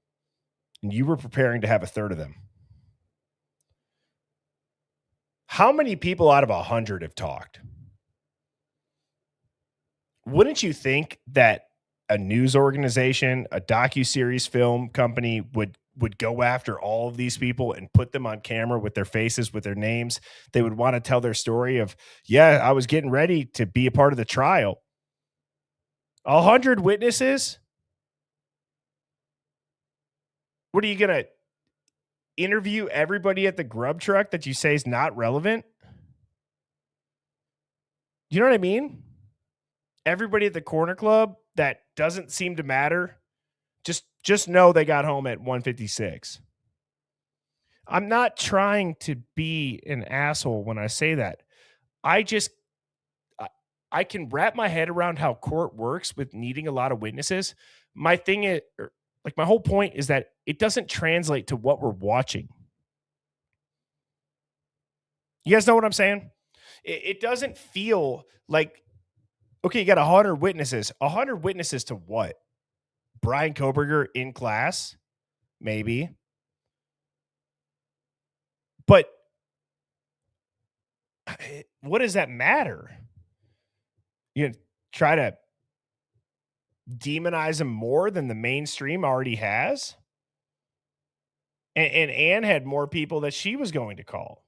and you were preparing to have a third of them. How many people out of 100 have talked? Wouldn't you think that a news organization, a docuseries film company would go after all of these people and put them on camera with their faces, with their names? They would want to tell their story of, yeah, I was getting ready to be a part of the trial. 100 witnesses? What are you going to interview everybody at the grub truck that you say is not relevant? You know what I mean? Everybody at the corner club that doesn't seem to matter. Just know they got home at 1:56. I'm not trying to be an asshole when I say that. I can wrap my head around how court works with needing a lot of witnesses. My thing is, my whole point is that it doesn't translate to what we're watching. You guys know what I'm saying? It doesn't feel like, okay, you got 100 witnesses. 100 witnesses to what? Brian Koberger in class? Maybe. But what does that matter? You try to demonize him more than the mainstream already has? And Anne had more people that she was going to call.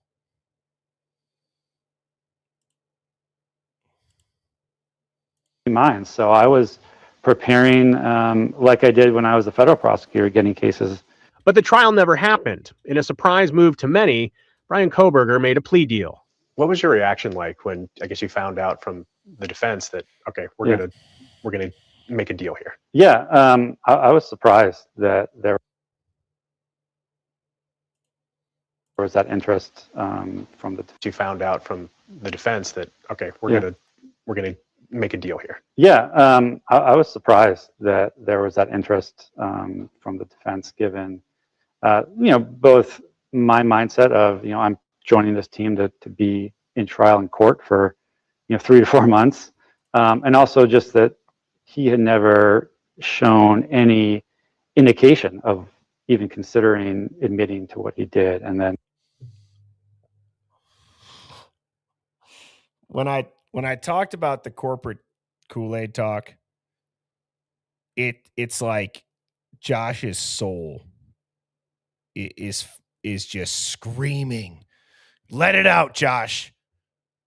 mine. So I was preparing like I did when I was a federal prosecutor, getting cases. But the trial never happened. In a surprise move to many, Brian Koberger made a plea deal. What was your reaction like when, I guess, you found out from the defense that, okay, we're gonna make a deal here? Yeah, I was surprised that there was that interest from the. You found out from the defense that, okay, we're gonna make a deal here. Yeah, I was surprised that there was that interest from the defense, given both my mindset of I'm joining this team to be in trial in court for 3 to 4 months, and also just that he had never shown any indication of even considering admitting to what he did. And then when I talked about the corporate Kool-Aid talk, it's like Josh's soul is just screaming, let it out, Josh.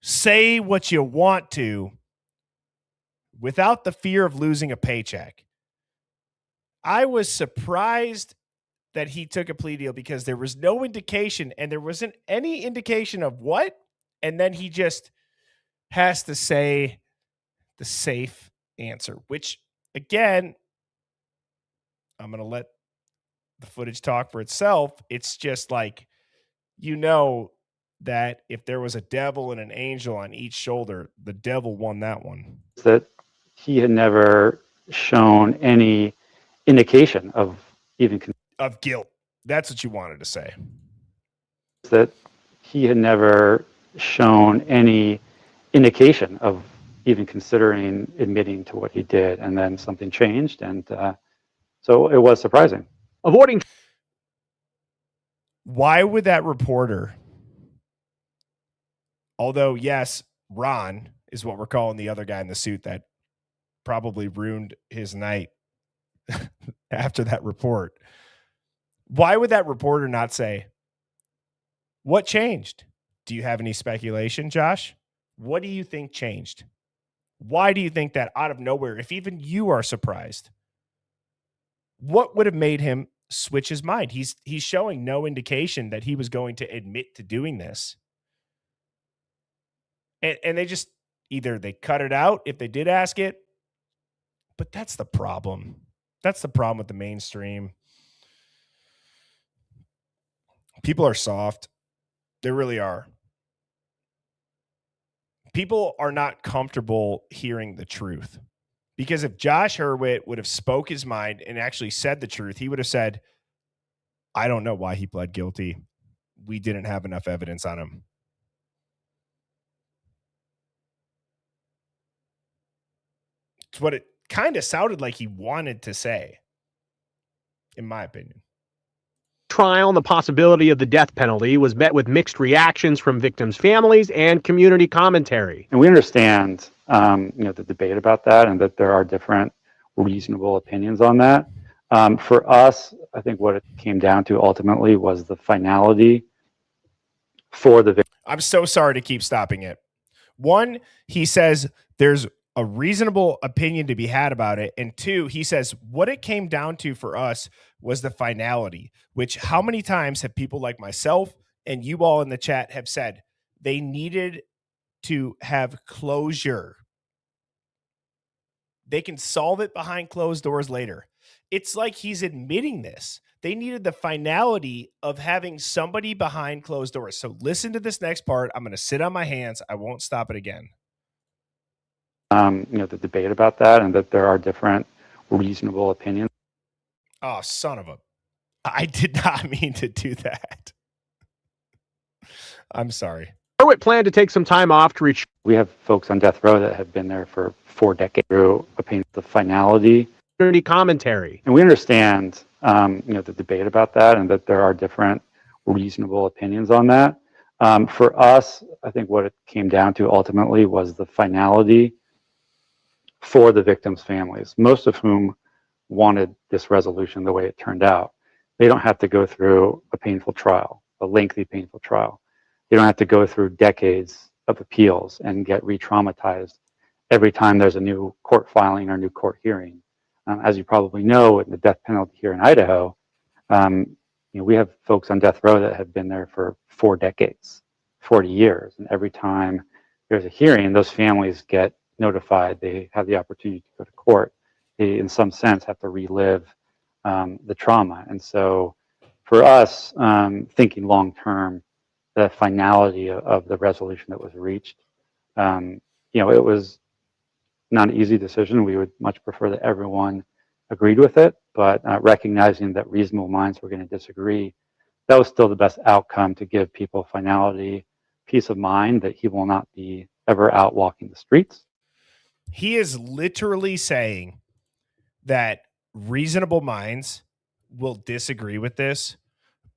Say what you want to without the fear of losing a paycheck. I was surprised that he took a plea deal because there was no indication, and there wasn't any indication of what, and then he just has to say the safe answer, which, again, I'm going to let the footage talk for itself. It's just like, that if there was a devil and an angel on each shoulder, the devil won that one. that he had never shown any indication of even of guilt. That's what you wanted to say. That he had never shown any indication of even considering admitting to what he did, and then something changed, and so it was surprising. Avoiding. Why would that reporter, although yes, Ron is what we're calling the other guy in the suit that probably ruined his night after that report, why would that reporter not say, what changed? Do you have any speculation, Josh? What do you think changed? Why do you think that out of nowhere, if even you are surprised, what would have made him switch his mind. He's showing no indication that he was going to admit to doing this. And they just either they cut it out if they did ask it. But that's the problem. That's the problem with the mainstream. People are soft. They really are. People are not comfortable hearing the truth. Because if Josh Hurwitz would have spoke his mind and actually said the truth, he would have said, I don't know why he pled guilty. We didn't have enough evidence on him. It's what it kind of sounded like he wanted to say, in my opinion. Trial and the possibility of the death penalty was met with mixed reactions from victims' families and community commentary. And we understand, the debate about that, and that there are different reasonable opinions on that. For us, I think what it came down to ultimately was the finality for the victim. I'm so sorry to keep stopping it. One, he says there's a reasonable opinion to be had about it. And two, he says what it came down to for us was the finality, which how many times have people like myself and you all in the chat have said they needed to have closure. They can solve it behind closed doors later. It's like he's admitting this. They needed the finality of having somebody behind closed doors. So listen to this next part. I'm going to sit on my hands. I won't stop it again. The debate about that, and that there are different reasonable opinions. Oh, son of a... I did not mean to do that. I'm sorry. Hurwitz planned to take some time off to reach. We have folks on death row that have been there for 4 decades. Through opinion, the finality, Community commentary. and we understand, the debate about that, and that there are different reasonable opinions on that. For us, I think what it came down to ultimately was the finality for the victims' families, most of whom wanted this resolution the way it turned out. They don't have to go through a painful trial, a lengthy, painful trial. They don't have to go through decades of appeals and get re-traumatized every time there's a new court filing or new court hearing. As you probably know, in the death penalty here in Idaho, we have folks on death row that have been there for 4 decades, 40 years. And every time there's a hearing, those families get notified. They have the opportunity to go to court. They, in some sense, have to relive the trauma. And so for us, thinking long term, the finality of the resolution that was reached, it was not an easy decision. We would much prefer that everyone agreed with it, but recognizing that reasonable minds were going to disagree, that was still the best outcome to give people finality, peace of mind that he will not be ever out walking the streets. He is literally saying that reasonable minds will disagree with this,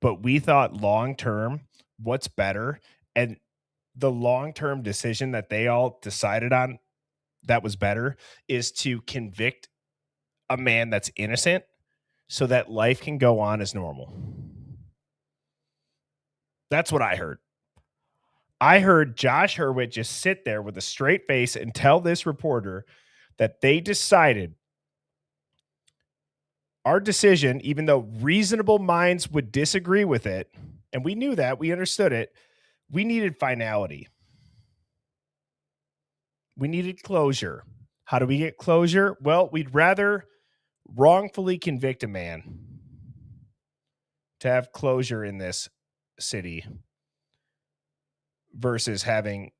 but we thought long term, what's better? And the long term decision that they all decided on that was better is to convict a man that's innocent so that life can go on as normal. That's what I heard. I heard Josh Hurwitz just sit there with a straight face and tell this reporter that they decided our decision, even though reasonable minds would disagree with it, and we knew that, we understood it, we needed finality. We needed closure. How do we get closure? Well, we'd rather wrongfully convict a man to have closure in this city versus having,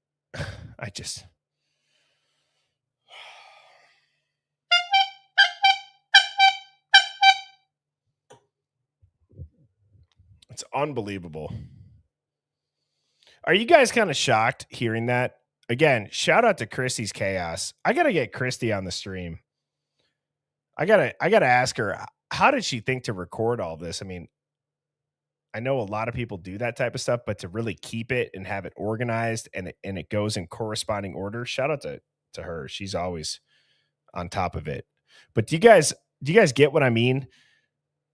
it's unbelievable. Are you guys kind of shocked hearing that? Again, shout out to Christy's Chaos. I got to get Christy on the stream. I gotta ask her, how did she think to record all this? I mean, I know a lot of people do that type of stuff, but to really keep it and have it organized and it goes in corresponding order, shout out to her. She's always on top of it. But do you guys get what I mean?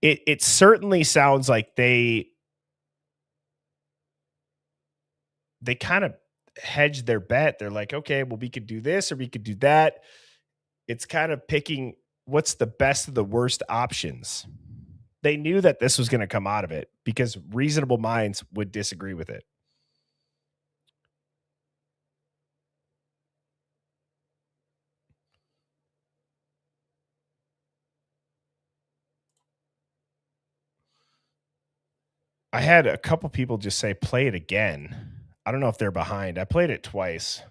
It certainly sounds like they kind of hedged their bet. They're like, okay, well, we could do this or we could do that. It's kind of picking what's the best of the worst options. They knew that this was going to come out of it because reasonable minds would disagree with it. I had a couple people just say, play it again. I don't know if they're behind. I played it twice.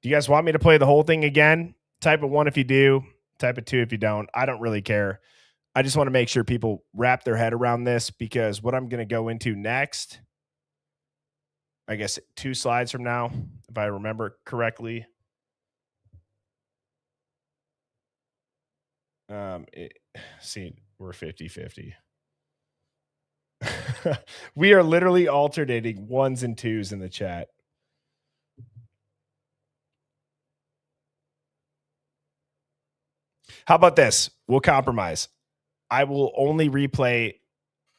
Do you guys want me to play the whole thing again? Type of 1 if you do, type of 2 if you don't. I don't really care. I just want to make sure people wrap their head around this, because what I'm going to go into next, I guess 2 slides from now, if I remember correctly. See, we're 50-50. We are literally alternating 1s and 2s in the chat. How about this? We'll compromise. I will only replay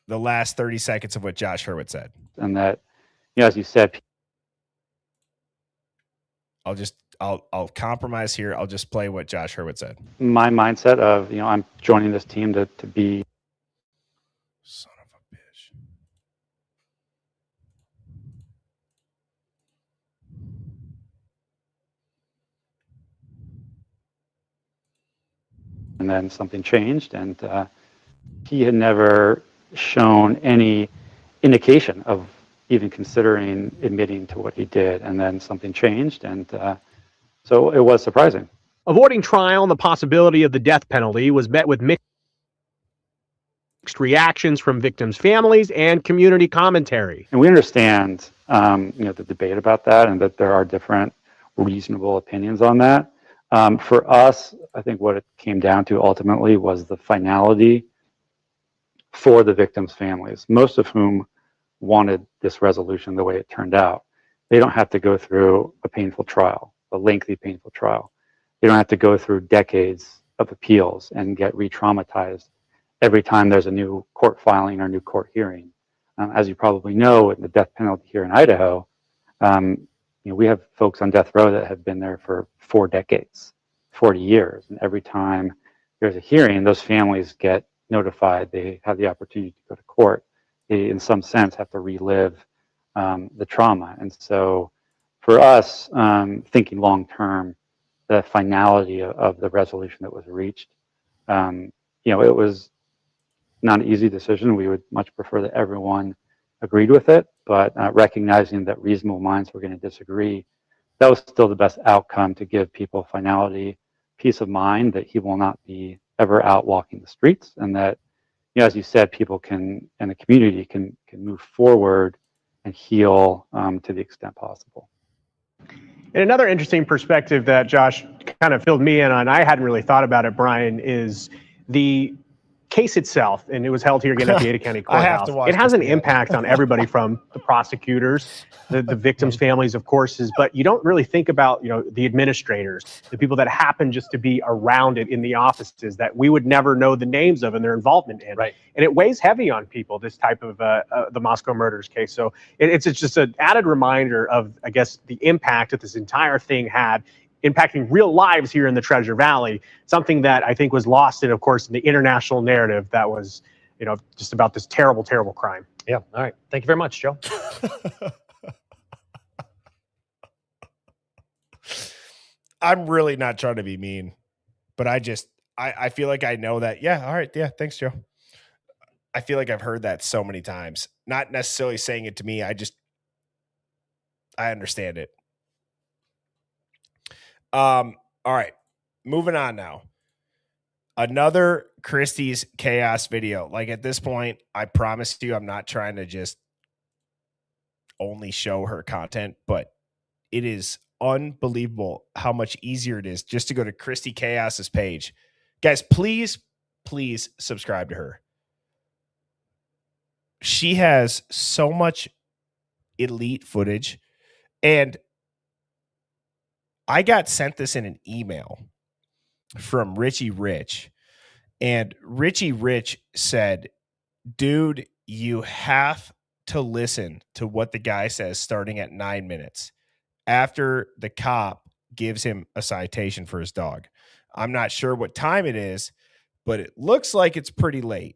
the last 30 seconds of what Josh Hurwitz said. And that, you know, as you said, I'll compromise here. I'll just play what Josh Hurwitz said. my mindset of, you know, I'm joining this team to be. Son of a bitch. And then something changed, and he had never shown any indication of even considering admitting to what he did. And then something changed, and so it was surprising. Avoiding trial and the possibility of the death penalty was met with mixed reactions from victims' families and community commentary. And we understand, you know, the debate about that, and that there are different reasonable opinions on that. For us, I think what it came down to ultimately was the finality for the victims' families, most of whom wanted this resolution the way it turned out. They don't have to go through a painful trial, a lengthy, painful trial. They don't have to go through decades of appeals and get re-traumatized every time there's a new court filing or new court hearing. As you probably know, in the death penalty here in Idaho, you know, we have folks on death row that have been there for 4 decades, 40 years. And every time there's a hearing, those families get notified. They have the opportunity to go to court. They, in some sense, have to relive the trauma. And so for us, thinking long-term, the finality of the resolution that was reached, you know, it was not an easy decision. We would much prefer that everyone agreed with it, but recognizing that reasonable minds were going to disagree, that was still the best outcome to give people finality, peace of mind that he will not be ever out walking the streets, and that, you know, as you said, people can, and the community can move forward and heal to the extent possible. And another interesting perspective that Josh kind of filled me in on, I hadn't really thought about it, Brian, is the case itself, and it was held here again at the Ada County Courthouse. It has an impact on everybody from the prosecutors, the victims' families, of course, but you don't really think about, you know, the administrators, the people that happen just to be around it in the offices that we would never know the names of and their involvement in. Right. And it weighs heavy on people, this type of the Moscow murders case. So it's just an added reminder of, I guess, the impact that this entire thing had, impacting real lives here in the Treasure Valley, something that I think was lost in, of course, in the international narrative that was, you know, just about this terrible, terrible crime. Yeah. All right. Thank you very much, Joe. I'm really not trying to be mean, but I feel like I know that. Yeah. All right. Yeah. Thanks, Joe. I feel like I've heard that so many times, not necessarily saying it to me. I understand it. All right, moving on now. Another Christie's chaos video. Like, at this point, I promise you, I'm not trying to just only show her content, but it is unbelievable how much easier it is just to go to Christy Chaos's page. Guys, please subscribe to her. She has so much elite footage, and I got sent this in an email from Richie Rich, and Richie Rich said, dude, you have to listen to what the guy says starting at 9 minutes after the cop gives him a citation for his dog. I'm not sure what time it is, but it looks like it's pretty late.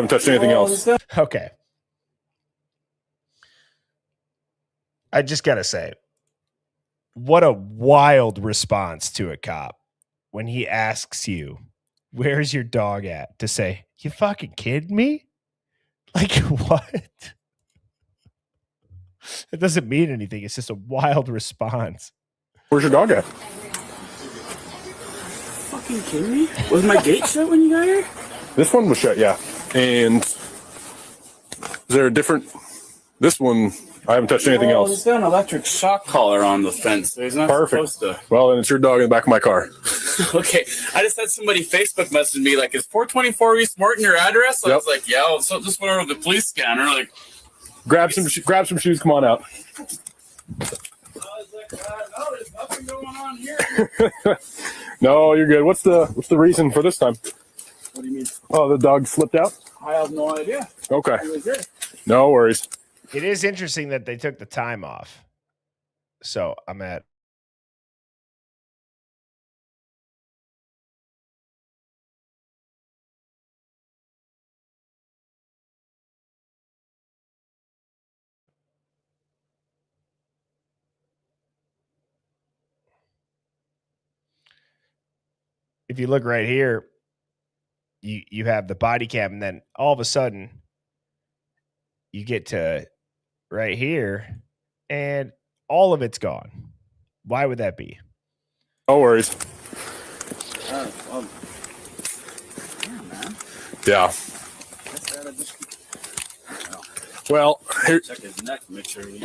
haven't touched anything else. Okay. I just got to say, what a wild response to a cop when he asks you, where's your dog at? To say, you fucking kidding me? Like, what? It doesn't mean anything. It's just a wild response. Where's your dog at? Fucking kidding me? Was my gate shut when you got here? This one was shut, yeah. And is there a different? This one I haven't touched anything Oh, else. he's got an electric shock collar on the fence, so he's not Perfect. supposed to. Well, then it's your dog in the back of my car. Okay, I just had somebody Facebook message me like, "Is 424 East Morton your address?" I was like, "Yeah." Well, so just went over to the police scanner. Like, grab some shoes. Come on out. I was like, "No, there's nothing going on here." No, you're good. What's the reason for this time? What do you mean? Oh, the dog slipped out. I have no idea. Okay. He was there. No worries. It is interesting that they took the time off. So I'm at. If you look right here, you have the body cam, and then all of a sudden you get to right here and all of it's gone. Why would that be? No worries. Well, yeah, man. Yeah. Well, here, Check his neck, make sure he.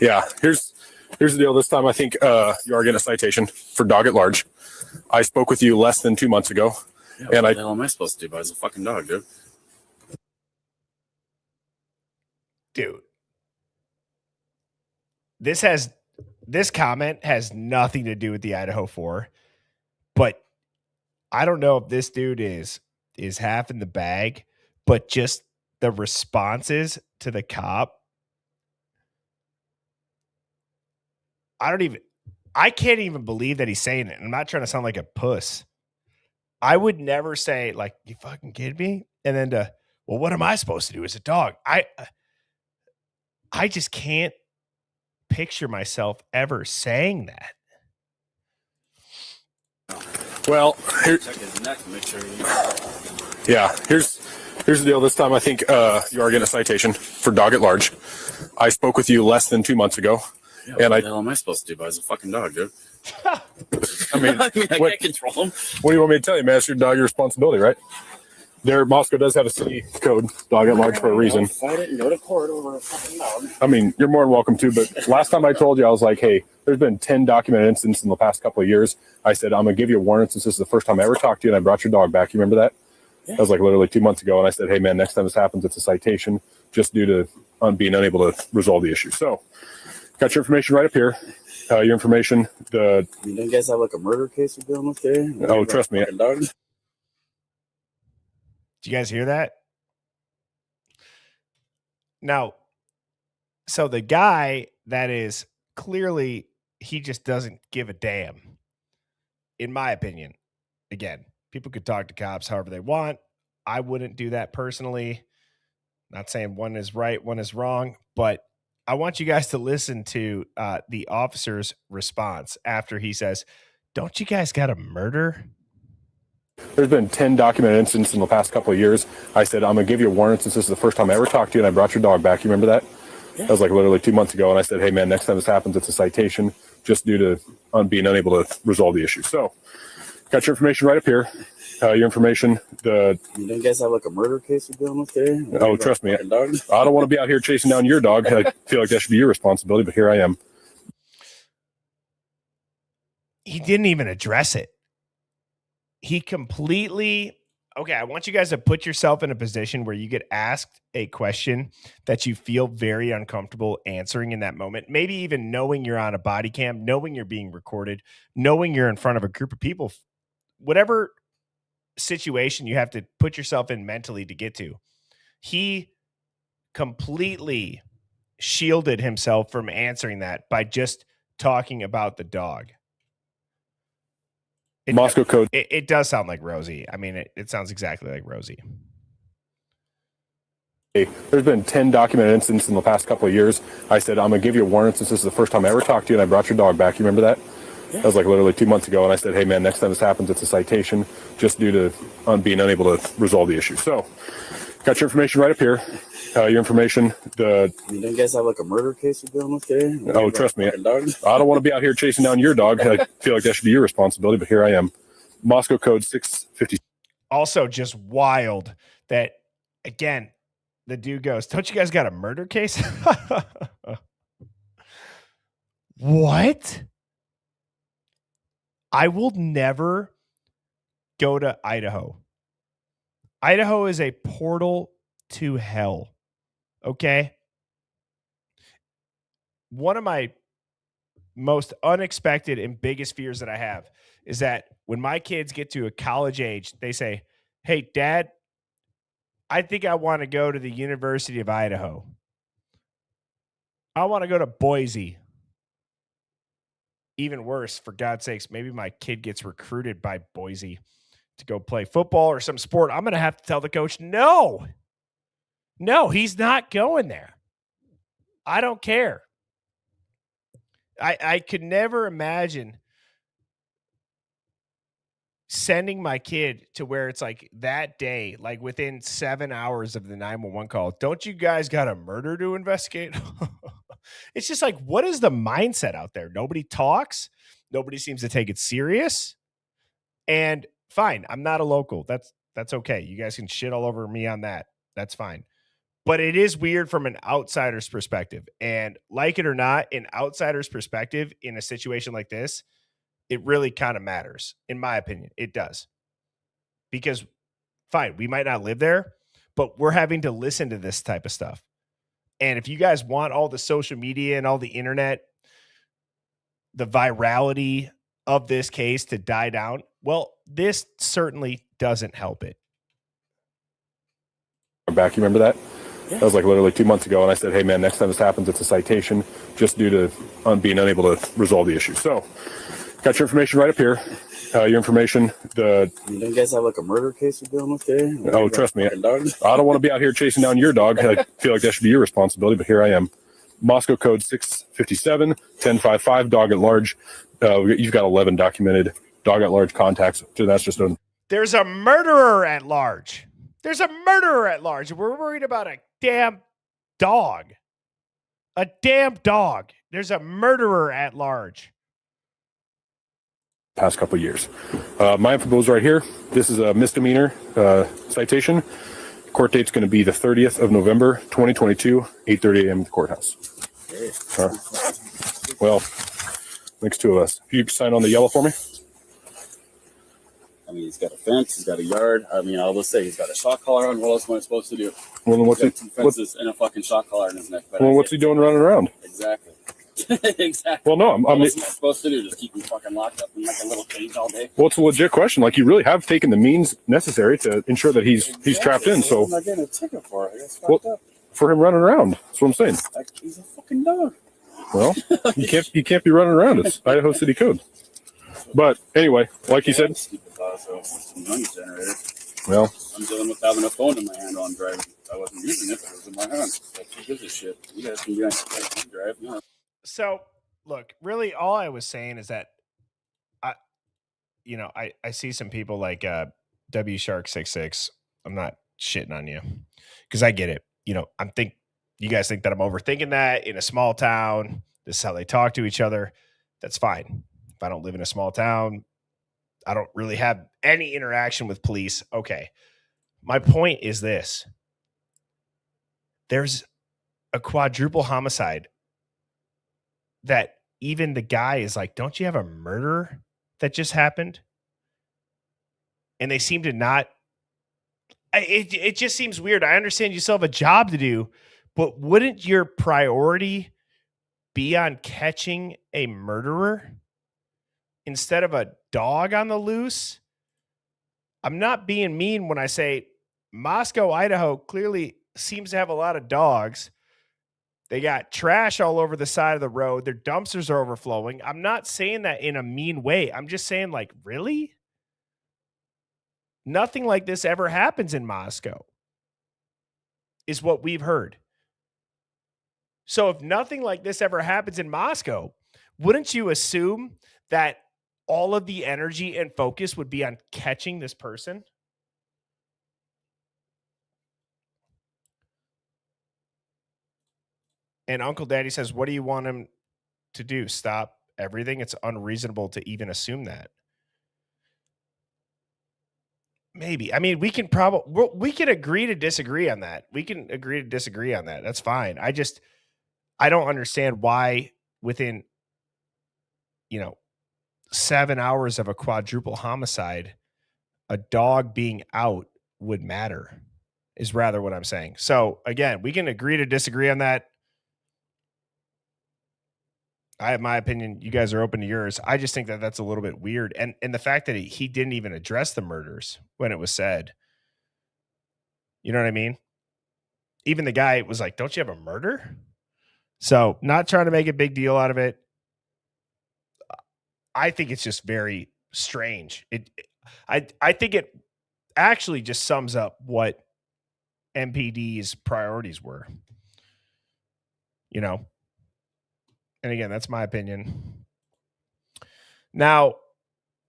yeah. Here's the deal. This time, I think you are getting a citation for dog at large. I spoke with you less than 2 months ago, Yeah, and what the hell am I supposed to do? But it's a fucking dog, dude. Dude, this comment has nothing to do with the Idaho 4, but I don't know if this dude is half in the bag, but just the responses to the cop. I can't even believe that he's saying it. I'm not trying to sound like a puss. I would never say, like, you fucking kidding me? And then well, what am I supposed to do as a dog? I just can't picture myself ever saying that. well, here, Check his neck, make sure he. yeah. Here's the deal. This time, I think you are getting a citation for dog at large. I spoke with you less than 2 months ago, Yeah, and what the hell am I supposed to do? But it's a fucking dog, dude. I mean, I what, can't control him. what do you want me to tell you, man? It's your dog, your responsibility, right? There, Moscow does have a city code, dog at large, for a reason. Fight it and go to court over a fucking dog. I mean, you're more than welcome to, but last time I told you, I was like, hey, there's been 10 documented incidents in the past couple of years. I said, I'm going to give you a warning since this is the first time I ever talked to you, and I brought your dog back. You remember that? Yeah. That was like literally 2 months ago, and I said, hey, man, next time this happens, it's a citation just due to being unable to resolve the issue. So, got your information right up here. Your information, You guys have like a murder case you're dealing with there? oh, trust me. Dog? Do you guys hear that? Now, so the guy that is clearly, he just doesn't give a damn, in my opinion. Again, people could talk to cops however they want. I wouldn't do that personally. Not saying one is right, one is wrong, but I want you guys to listen to the officer's response after he says, "Don't you guys got a murder?" There's been 10 documented incidents in the past couple of years. I said, I'm going to give you a warning since this is the first time I ever talked to you, and I brought your dog back. You remember that? Yeah. That was like literally 2 months ago, and I said, hey, man, next time this happens, it's a citation just due to being unable to resolve the issue. So, got your information right up here. Your information, You guys have like a murder case you're dealing with there? oh, trust me. Dog? I don't want to be out here chasing down your dog. I feel like that should be your responsibility, but here I am. He didn't even address it. He completely, okay, I want you guys to put yourself in a position where you get asked a question that you feel very uncomfortable answering in that moment. Maybe even knowing you're on a body cam, knowing you're being recorded, knowing you're in front of a group of people, whatever situation you have to put yourself in mentally to get to. He completely shielded himself from answering that by just talking about the dog. Moscow code. It does sound like Rosie. I mean, it sounds exactly like Rosie. Hey, there's been 10 documented incidents in the past couple of years. I said, I'm going to give you a warning since this is the first time I ever talked to you, and I brought your dog back. You remember that? Yeah. That was like literally 2 months ago, and I said, hey, man, next time this happens, it's a citation just due to being unable to resolve the issue. So, got your information right up here. Your information, You guys have like a murder case you're dealing with there? oh, trust me. Dog? I don't want to be out here chasing down your dog. I feel like that should be your responsibility, but here I am. Moscow code 650. Also, just wild that, again, the dude goes, "Don't you guys got a murder case?" What? I will never go to Idaho. Idaho is a portal to hell. Okay? One of my most unexpected and biggest fears that I have is that when my kids get to a college age, they say, "Hey, Dad, I think I want to go to the University of Idaho. I want to go to Boise." Even worse, for God's sakes, maybe my kid gets recruited by Boise to go play football or some sport. I'm going to have to tell the coach, no, he's not going there. I don't care. I could never imagine sending my kid to where it's like that day, like within 7 hours of the 911 call, "Don't you guys got a murder to investigate?" It's just like, what is the mindset out there? Nobody talks. Nobody seems to take it serious. And fine, I'm not a local. That's okay. You guys can shit all over me on that. That's fine. But it is weird from an outsider's perspective. And like it or not, an outsider's perspective in a situation like this, it really kind of matters. In my opinion, it does. Because fine, we might not live there, but we're having to listen to this type of stuff. And if you guys want all the social media and all the internet, the virality of this case to die down, well, this certainly doesn't help it. Back, you remember that? That was like literally 2 months ago, and I said, "Hey man, next time this happens, it's a citation, just due to being unable to resolve the issue." So, got your information right up here. Your information. Don't you guys have like a murder case you're dealing with there? Oh, trust me, I don't want to be out here chasing down your dog. I feel like that should be your responsibility, but here I am. Moscow code 657 1055, dog at large. You've got 11 documented dog at large contacts. So that's just There's a murderer at large. There's a murderer at large. We're worried about a damn dog. A damn dog. There's a murderer at large. past couple of years. My info is right here. This is a misdemeanor citation. Court date's going to be the 30th of November, 2022, 8:30 a.m. at the courthouse. Well, thanks to us. If you sign on the yellow for me. I mean, he's got a fence, he's got a yard. I mean, I'll just say he's got a shock collar on. What else am I supposed to do? Well, then what's he? Two fences and a fucking shock collar in his neck. Well, what's he doing running around? Exactly. Exactly. Well, no, what am I supposed to do? Just keep him fucking locked up in like a little cage all day? Well, it's a legit question. Like, you really have taken the means necessary to ensure that he's trapped in. So, I'm not getting a ticket for it. I guess fucked up. For him running around. That's what I'm saying. Like, he's a fucking dog. Well, you can't be running around. It's Idaho City Code. But anyway, like you said. Well, I'm dealing with having a phone in my hand while I'm driving. I wasn't using it, but it was in my hand. Like, who gives a shit? You guys can be on drive. No. So, look, really, all I was saying is that I see some people like W Shark 66. I'm not shitting on you because I get it. You guys think that I'm overthinking that in a small town. This is how they talk to each other. That's fine. If I don't live in a small town, I don't really have any interaction with police. Okay. My point is this. There's a quadruple homicide that even the guy is like, don't you have a murder that just happened? And they seem to not. It just seems weird. I understand you still have a job to do, but wouldn't your priority be on catching a murderer instead of a dog on the loose? I'm not being mean when I say Moscow, Idaho clearly seems to have a lot of dogs. They got trash all over the side of the road. Their dumpsters are overflowing. I'm not saying that in a mean way. I'm just saying, like, really? Nothing like this ever happens in Moscow, is what we've heard. So if nothing like this ever happens in Moscow, wouldn't you assume that all of the energy and focus would be on catching this person? And Uncle Daddy says, what do you want him to do? Stop everything? It's unreasonable to even assume that. Maybe. I mean, we can agree to disagree on that. We can agree to disagree on that. That's fine. I don't understand why within 7 hours of a quadruple homicide, a dog being out would matter, is rather what I'm saying. So again, we can agree to disagree on that. I have my opinion. You guys are open to yours. I just think that that's a little bit weird. And the fact that he didn't even address the murders when it was said, you know what I mean? Even the guy was like, don't you have a murder? So not trying to make a big deal out of it. I think it's just very strange. I think it actually just sums up what MPD's priorities were. And again, that's my opinion. Now,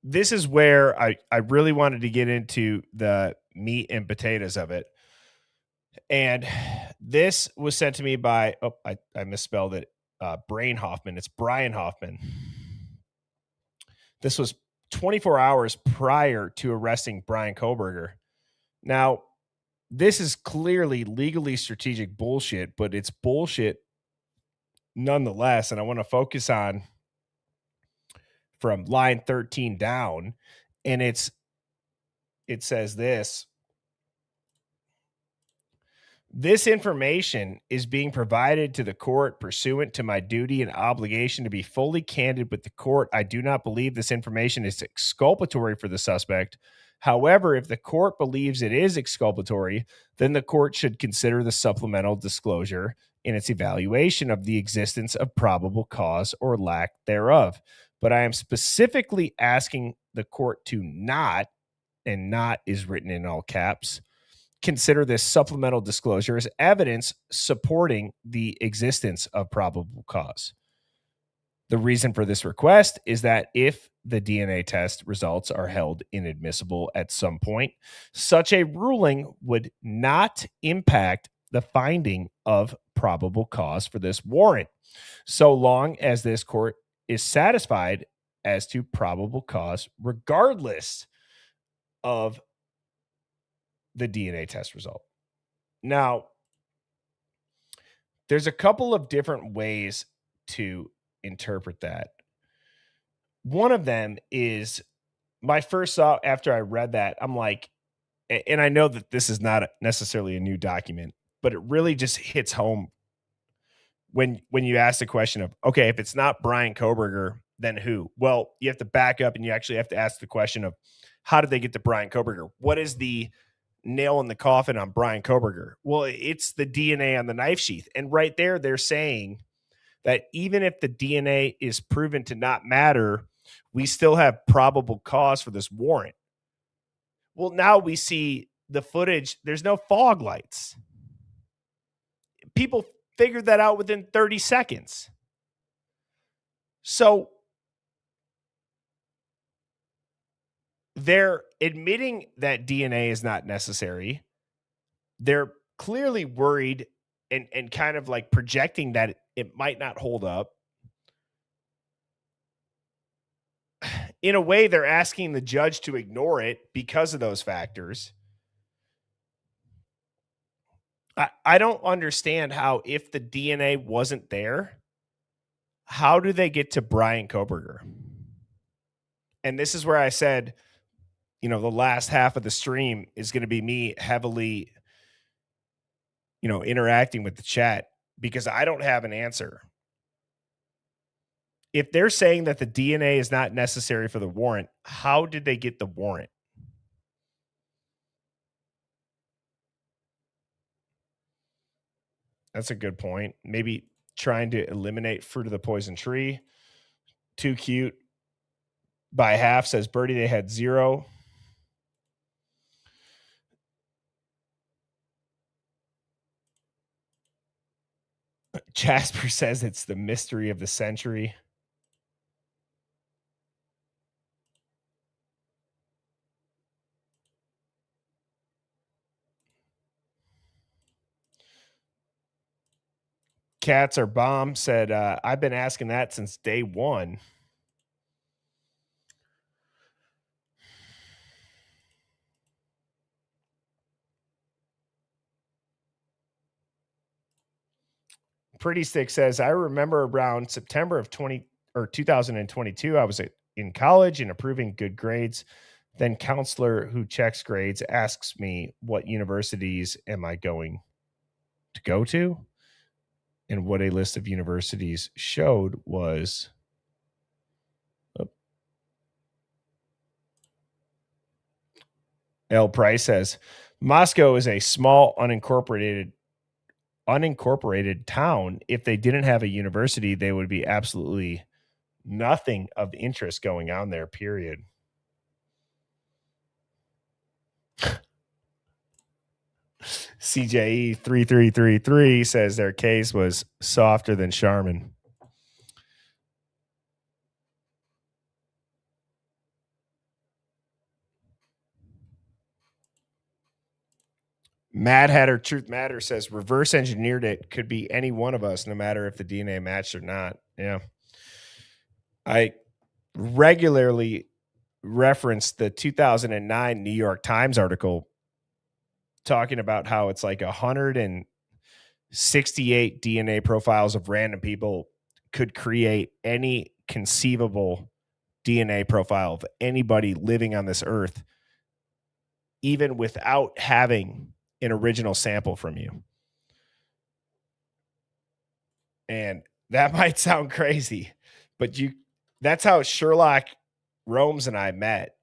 this is where I really wanted to get into the meat and potatoes of it. And this was sent to me by, I misspelled it, Brain Hoffman. It's Brian Hoffman. This was 24 hours prior to arresting Brian Koberger. Now, this is clearly legally strategic bullshit, but it's bullshit nonetheless. And I want to focus on from line 13 down. And it says this. This information is being provided to the court pursuant to my duty and obligation to be fully candid with the court. I do not believe this information is exculpatory for the suspect. However, if the court believes it is exculpatory, then the court should consider the supplemental disclosure in its evaluation of the existence of probable cause or lack thereof. But I am specifically asking the court to not, and not is written in all caps, consider this supplemental disclosure as evidence supporting the existence of probable cause. The reason for this request is that if the DNA test results are held inadmissible at some point, such a ruling would not impact the finding of probable cause for this warrant, so long as this court is satisfied as to probable cause, regardless of the DNA test result. Now, there's a couple of different ways to interpret that. One of them is my first thought after I read that, I'm like, and I know that this is not necessarily a new document, but it really just hits home when you ask the question of, okay, if it's not Brian Koberger, then who? Well, you have to back up and you actually have to ask the question of, how did they get to Brian Koberger? What is the nail in the coffin on Brian Koberger? Well, it's the DNA on the knife sheath. And right there, they're saying that even if the DNA is proven to not matter, we still have probable cause for this warrant. Well, now we see the footage. There's no fog lights. People figured that out within 30 seconds. So they're admitting that DNA is not necessary. They're clearly worried and kind of like projecting that it might not hold up. In a way, they're asking the judge to ignore it because of those factors. I don't understand how, if the DNA wasn't there, how do they get to Brian Koberger? And this is where I said, the last half of the stream is going to be me heavily, interacting with the chat, because I don't have an answer. If they're saying that the DNA is not necessary for the warrant, how did they get the warrant? That's a good point. Maybe trying to eliminate fruit of the poison tree. Too cute by half, says Birdie. They had 0. Jasper says it's the mystery of the century. Cats are bomb, said, I've been asking that since day one. Pretty Stick says, I remember around September of 2022, I was in college and approving good grades. Then counselor who checks grades asks me what universities am I going to go to? And what a list of universities showed was L. Price says, Moscow is a small unincorporated town. If they didn't have a university, they would be absolutely nothing of interest going on there, period. CJE 3333 says their case was softer than Charmin. Mad Hatter Truth Matter says reverse engineered it. Could be any one of us, no matter if the DNA matched or not. Yeah. I regularly reference the 2009 New York Times article talking about how it's like 168 DNA profiles of random people could create any conceivable DNA profile of anybody living on this earth, even without having an original sample from you. And that might sound crazy, but that's how Sherlock Holmes and I met.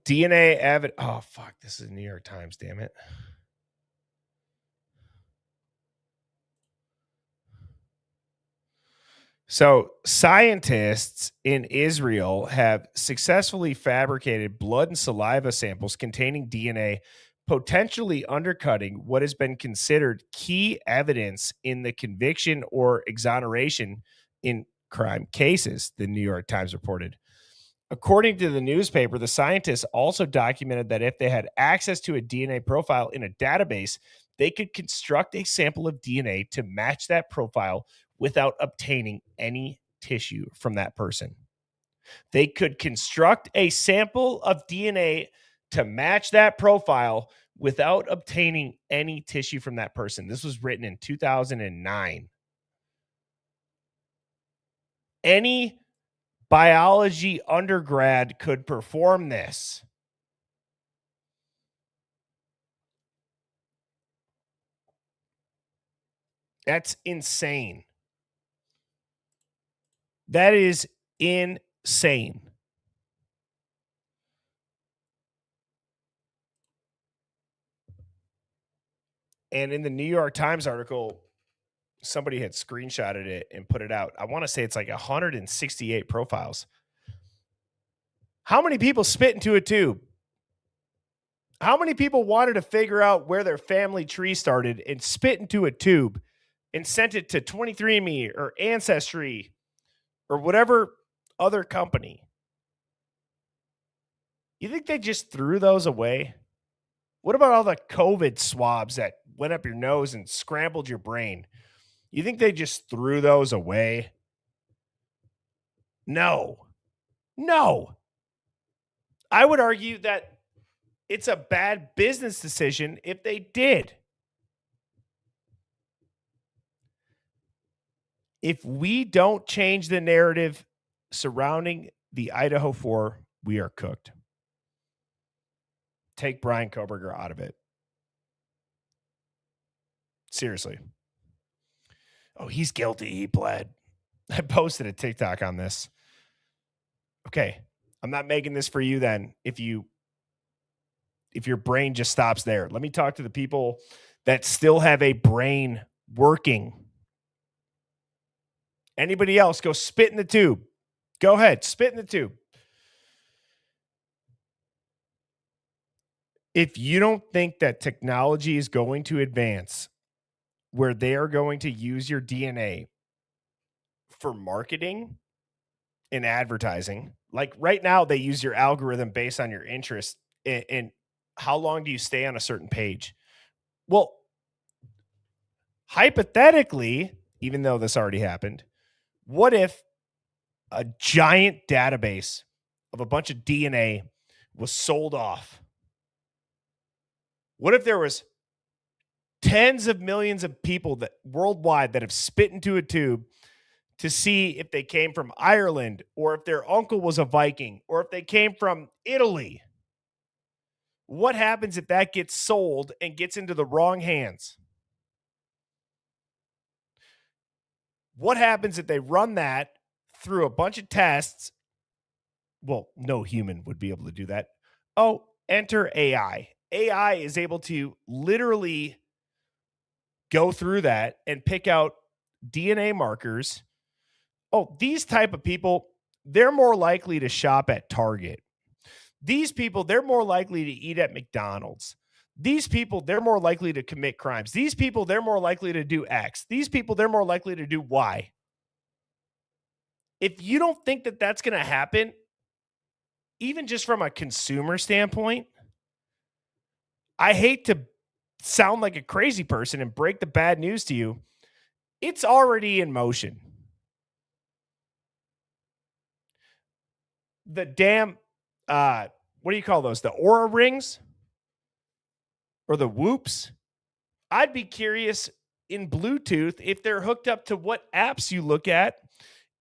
DNA evidence. Oh, fuck. This is New York Times, damn it. So, scientists in Israel have successfully fabricated blood and saliva samples containing DNA, potentially undercutting what has been considered key evidence in the conviction or exoneration in crime cases, the New York Times reported. According to the newspaper, the scientists also documented that if they had access to a DNA profile in a database, they could construct a sample of DNA to match that profile without obtaining any tissue from that person. They could construct a sample of DNA to match that profile without obtaining any tissue from that person. This was written in 2009. Any biology undergrad could perform this. That's insane. That is insane. And in the New York Times article, somebody had screenshotted it and put it out. I want to say it's like 168 profiles. How many people spit into a tube? How many people wanted to figure out where their family tree started and spit into a tube and sent it to 23andMe or Ancestry or whatever other company? You think they just threw those away? What about all the COVID swabs that went up your nose and scrambled your brain? You think they just threw those away? No. I would argue that it's a bad business decision if they did. If we don't change the narrative surrounding the Idaho 4, we are cooked. Take Brian Koberger out of it. Seriously. Oh, he's guilty. He pled. I posted a TikTok on this. Okay. I'm not making this for you then if your brain just stops there. Let me talk to the people that still have a brain working. Anybody else, go spit in the tube. Go ahead, spit in the tube. If you don't think that technology is going to advance where they are going to use your DNA for marketing and advertising, like right now they use your algorithm based on your interest and how long do you stay on a certain page? Well, hypothetically, even though this already happened, What if a giant database of a bunch of DNA was sold off? What if there was tens of millions of people that worldwide that have spit into a tube to see if they came from Ireland or if their uncle was a Viking or if they came from Italy? What happens if that gets sold and gets into the wrong hands? What happens if they run that through a bunch of tests? Well, no human would be able to do that. Oh, enter AI. AI is able to literally go through that and pick out DNA markers. Oh, these type of people, they're more likely to shop at Target. These people, they're more likely to eat at McDonald's. These people, they're more likely to commit crimes. These people, they're more likely to do X. These people, they're more likely to do Y. If you don't think that that's going to happen, even just from a consumer standpoint, I hate to sound like a crazy person and break the bad news to you. It's already in motion. The damn, what do you call those? The Aura rings or the Whoops? I'd be curious in Bluetooth if they're hooked up to what apps you look at,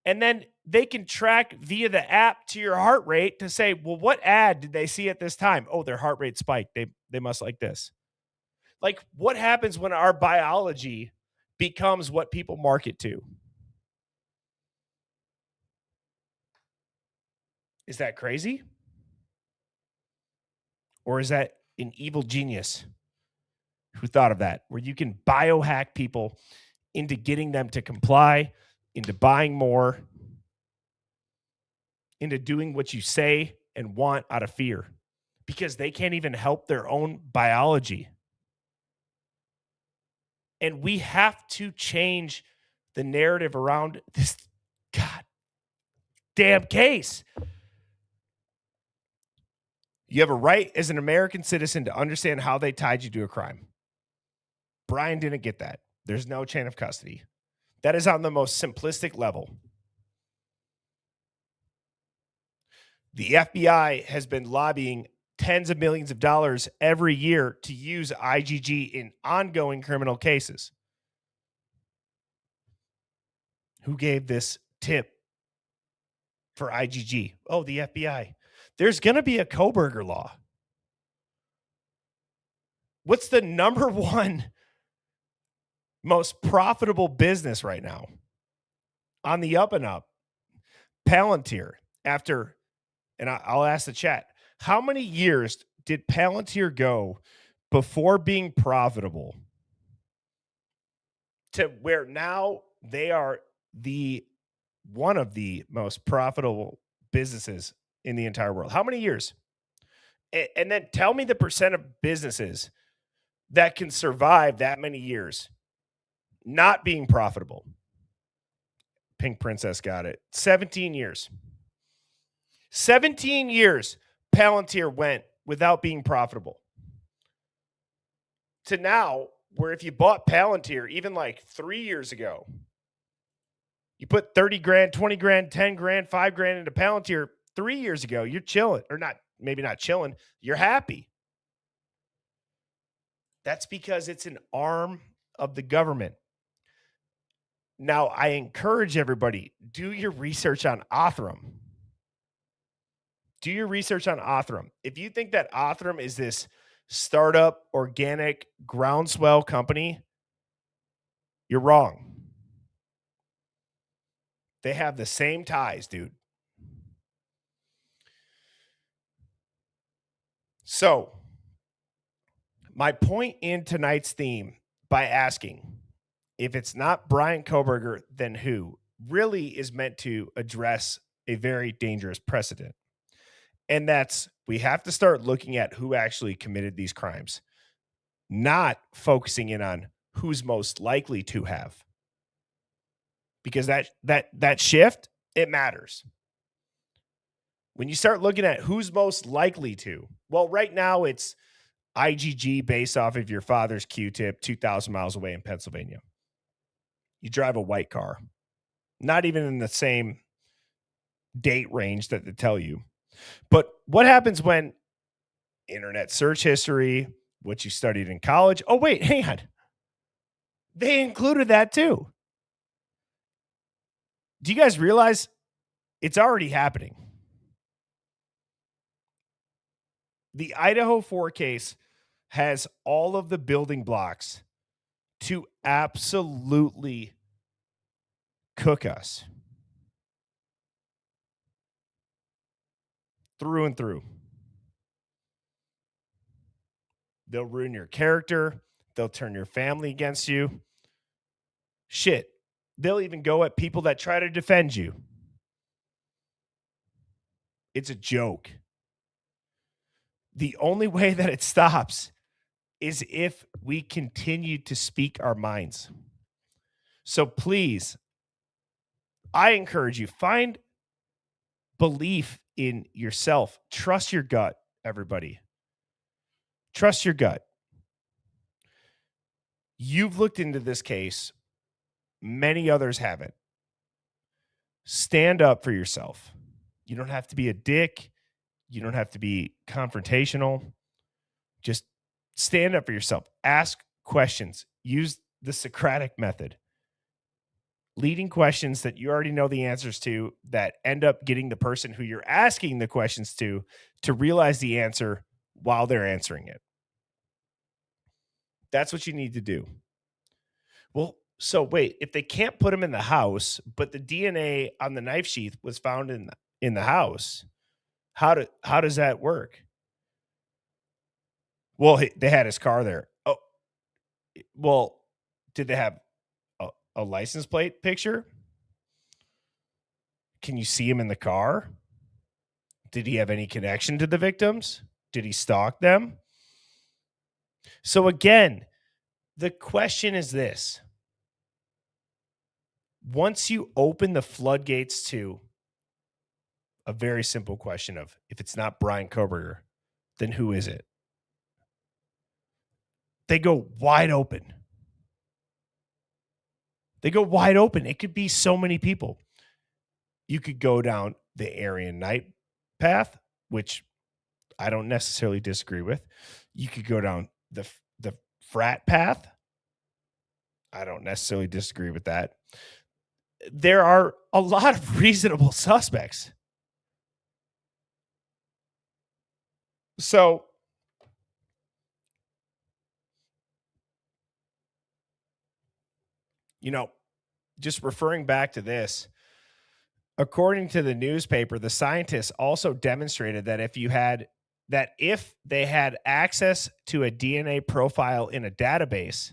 and then they can track via the app to your heart rate to say, well, what ad did they see at this time? Oh, their heart rate spiked. They must like this. Like, what happens when our biology becomes what people market to? Is that crazy? Or is that an evil genius who thought of that, where you can biohack people into getting them to comply, into buying more, into doing what you say and want out of fear, because they can't even help their own biology. And we have to change the narrative around this god damn case. You have a right as an American citizen to understand how they tied you to a crime. Brian didn't get that. There's no chain of custody. That is on the most simplistic level. The FBI has been lobbying tens of millions of dollars every year to use IgG in ongoing criminal cases. Who gave this tip for IgG? Oh, the FBI. There's going to be a Koberger law. What's the number one most profitable business right now? On the up and up, Palantir. After, and I'll ask the chat, how many years did Palantir go before being profitable to where now they are one of the most profitable businesses in the entire world? How many years? And then tell me the percent of businesses that can survive that many years not being profitable. Pink Princess got it. 17 years. 17 years Palantir went without being profitable. To now, where if you bought Palantir even like 3 years ago, you put 30 grand, 20 grand, 10 grand, 5 grand into Palantir 3 years ago, you're chilling. Or not, maybe not chilling. You're happy. That's because it's an arm of the government. Now, I encourage everybody, do your research on Othram. Do your research on Othram. If you think that Othram is this startup, organic, groundswell company, you're wrong. They have the same ties, dude. So, my point in tonight's theme, by asking, if it's not Brian Koberger, then who, really is meant to address a very dangerous precedent. And that's, we have to start looking at who actually committed these crimes, not focusing in on who's most likely to have. Because that shift, it matters. When you start looking at who's most likely to, well, right now it's IgG based off of your father's Q-tip 2,000 miles away in Pennsylvania. You drive a white car. Not even in the same date range that they tell you. But what happens when internet search history, what you studied in college? Oh, wait, hang on. They included that too. Do you guys realize it's already happening? The Idaho 4 case has all of the building blocks to absolutely cook us through and through. They'll ruin your character. They'll turn your family against you. Shit. They'll even go at people that try to defend you. It's a joke. The only way that it stops is if we continue to speak our minds. So please, I encourage you, find belief in yourself. Trust your gut, everybody. Trust your gut. You've looked into this case. Many others haven't. Stand up for yourself. You don't have to be a dick. You don't have to be confrontational. Just stand up for yourself. Ask questions. Use the Socratic method. Leading questions that you already know the answers to that end up getting the person who you're asking the questions to realize the answer while they're answering it. That's what you need to do. Well, so wait, if they can't put him in the house, but the DNA on the knife sheath was found in the house, how does that work? Well, they had his car there. Oh, well, did they have a license plate picture? Can you see him in the car? Did he have any connection to the victims? Did he stalk them? So again, the question is this. Once you open the floodgates to a very simple question of, if it's not Brian Koberger, then who is it? They go wide open. They go wide open. It could be so many people. You could go down the Aryan Night path, which I don't necessarily disagree with. You could go down the frat path. I don't necessarily disagree with that. There are a lot of reasonable suspects. So, just referring back to this, according to the newspaper, the scientists also demonstrated that if they had access to a DNA profile in a database,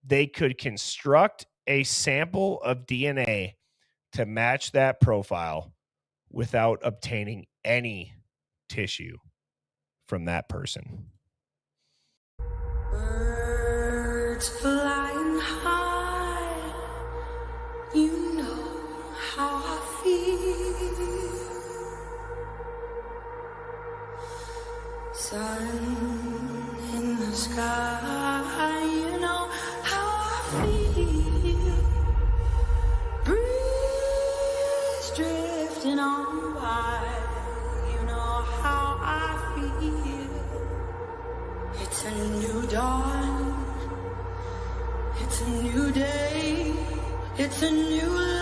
they could construct a sample of DNA to match that profile without obtaining any tissue from that person. Birds flying high, you know how I feel. Sun in the sky, you know how I feel. Breeze drifting on by, you know how I feel. It's a new dawn, it's a new day, it's a new life.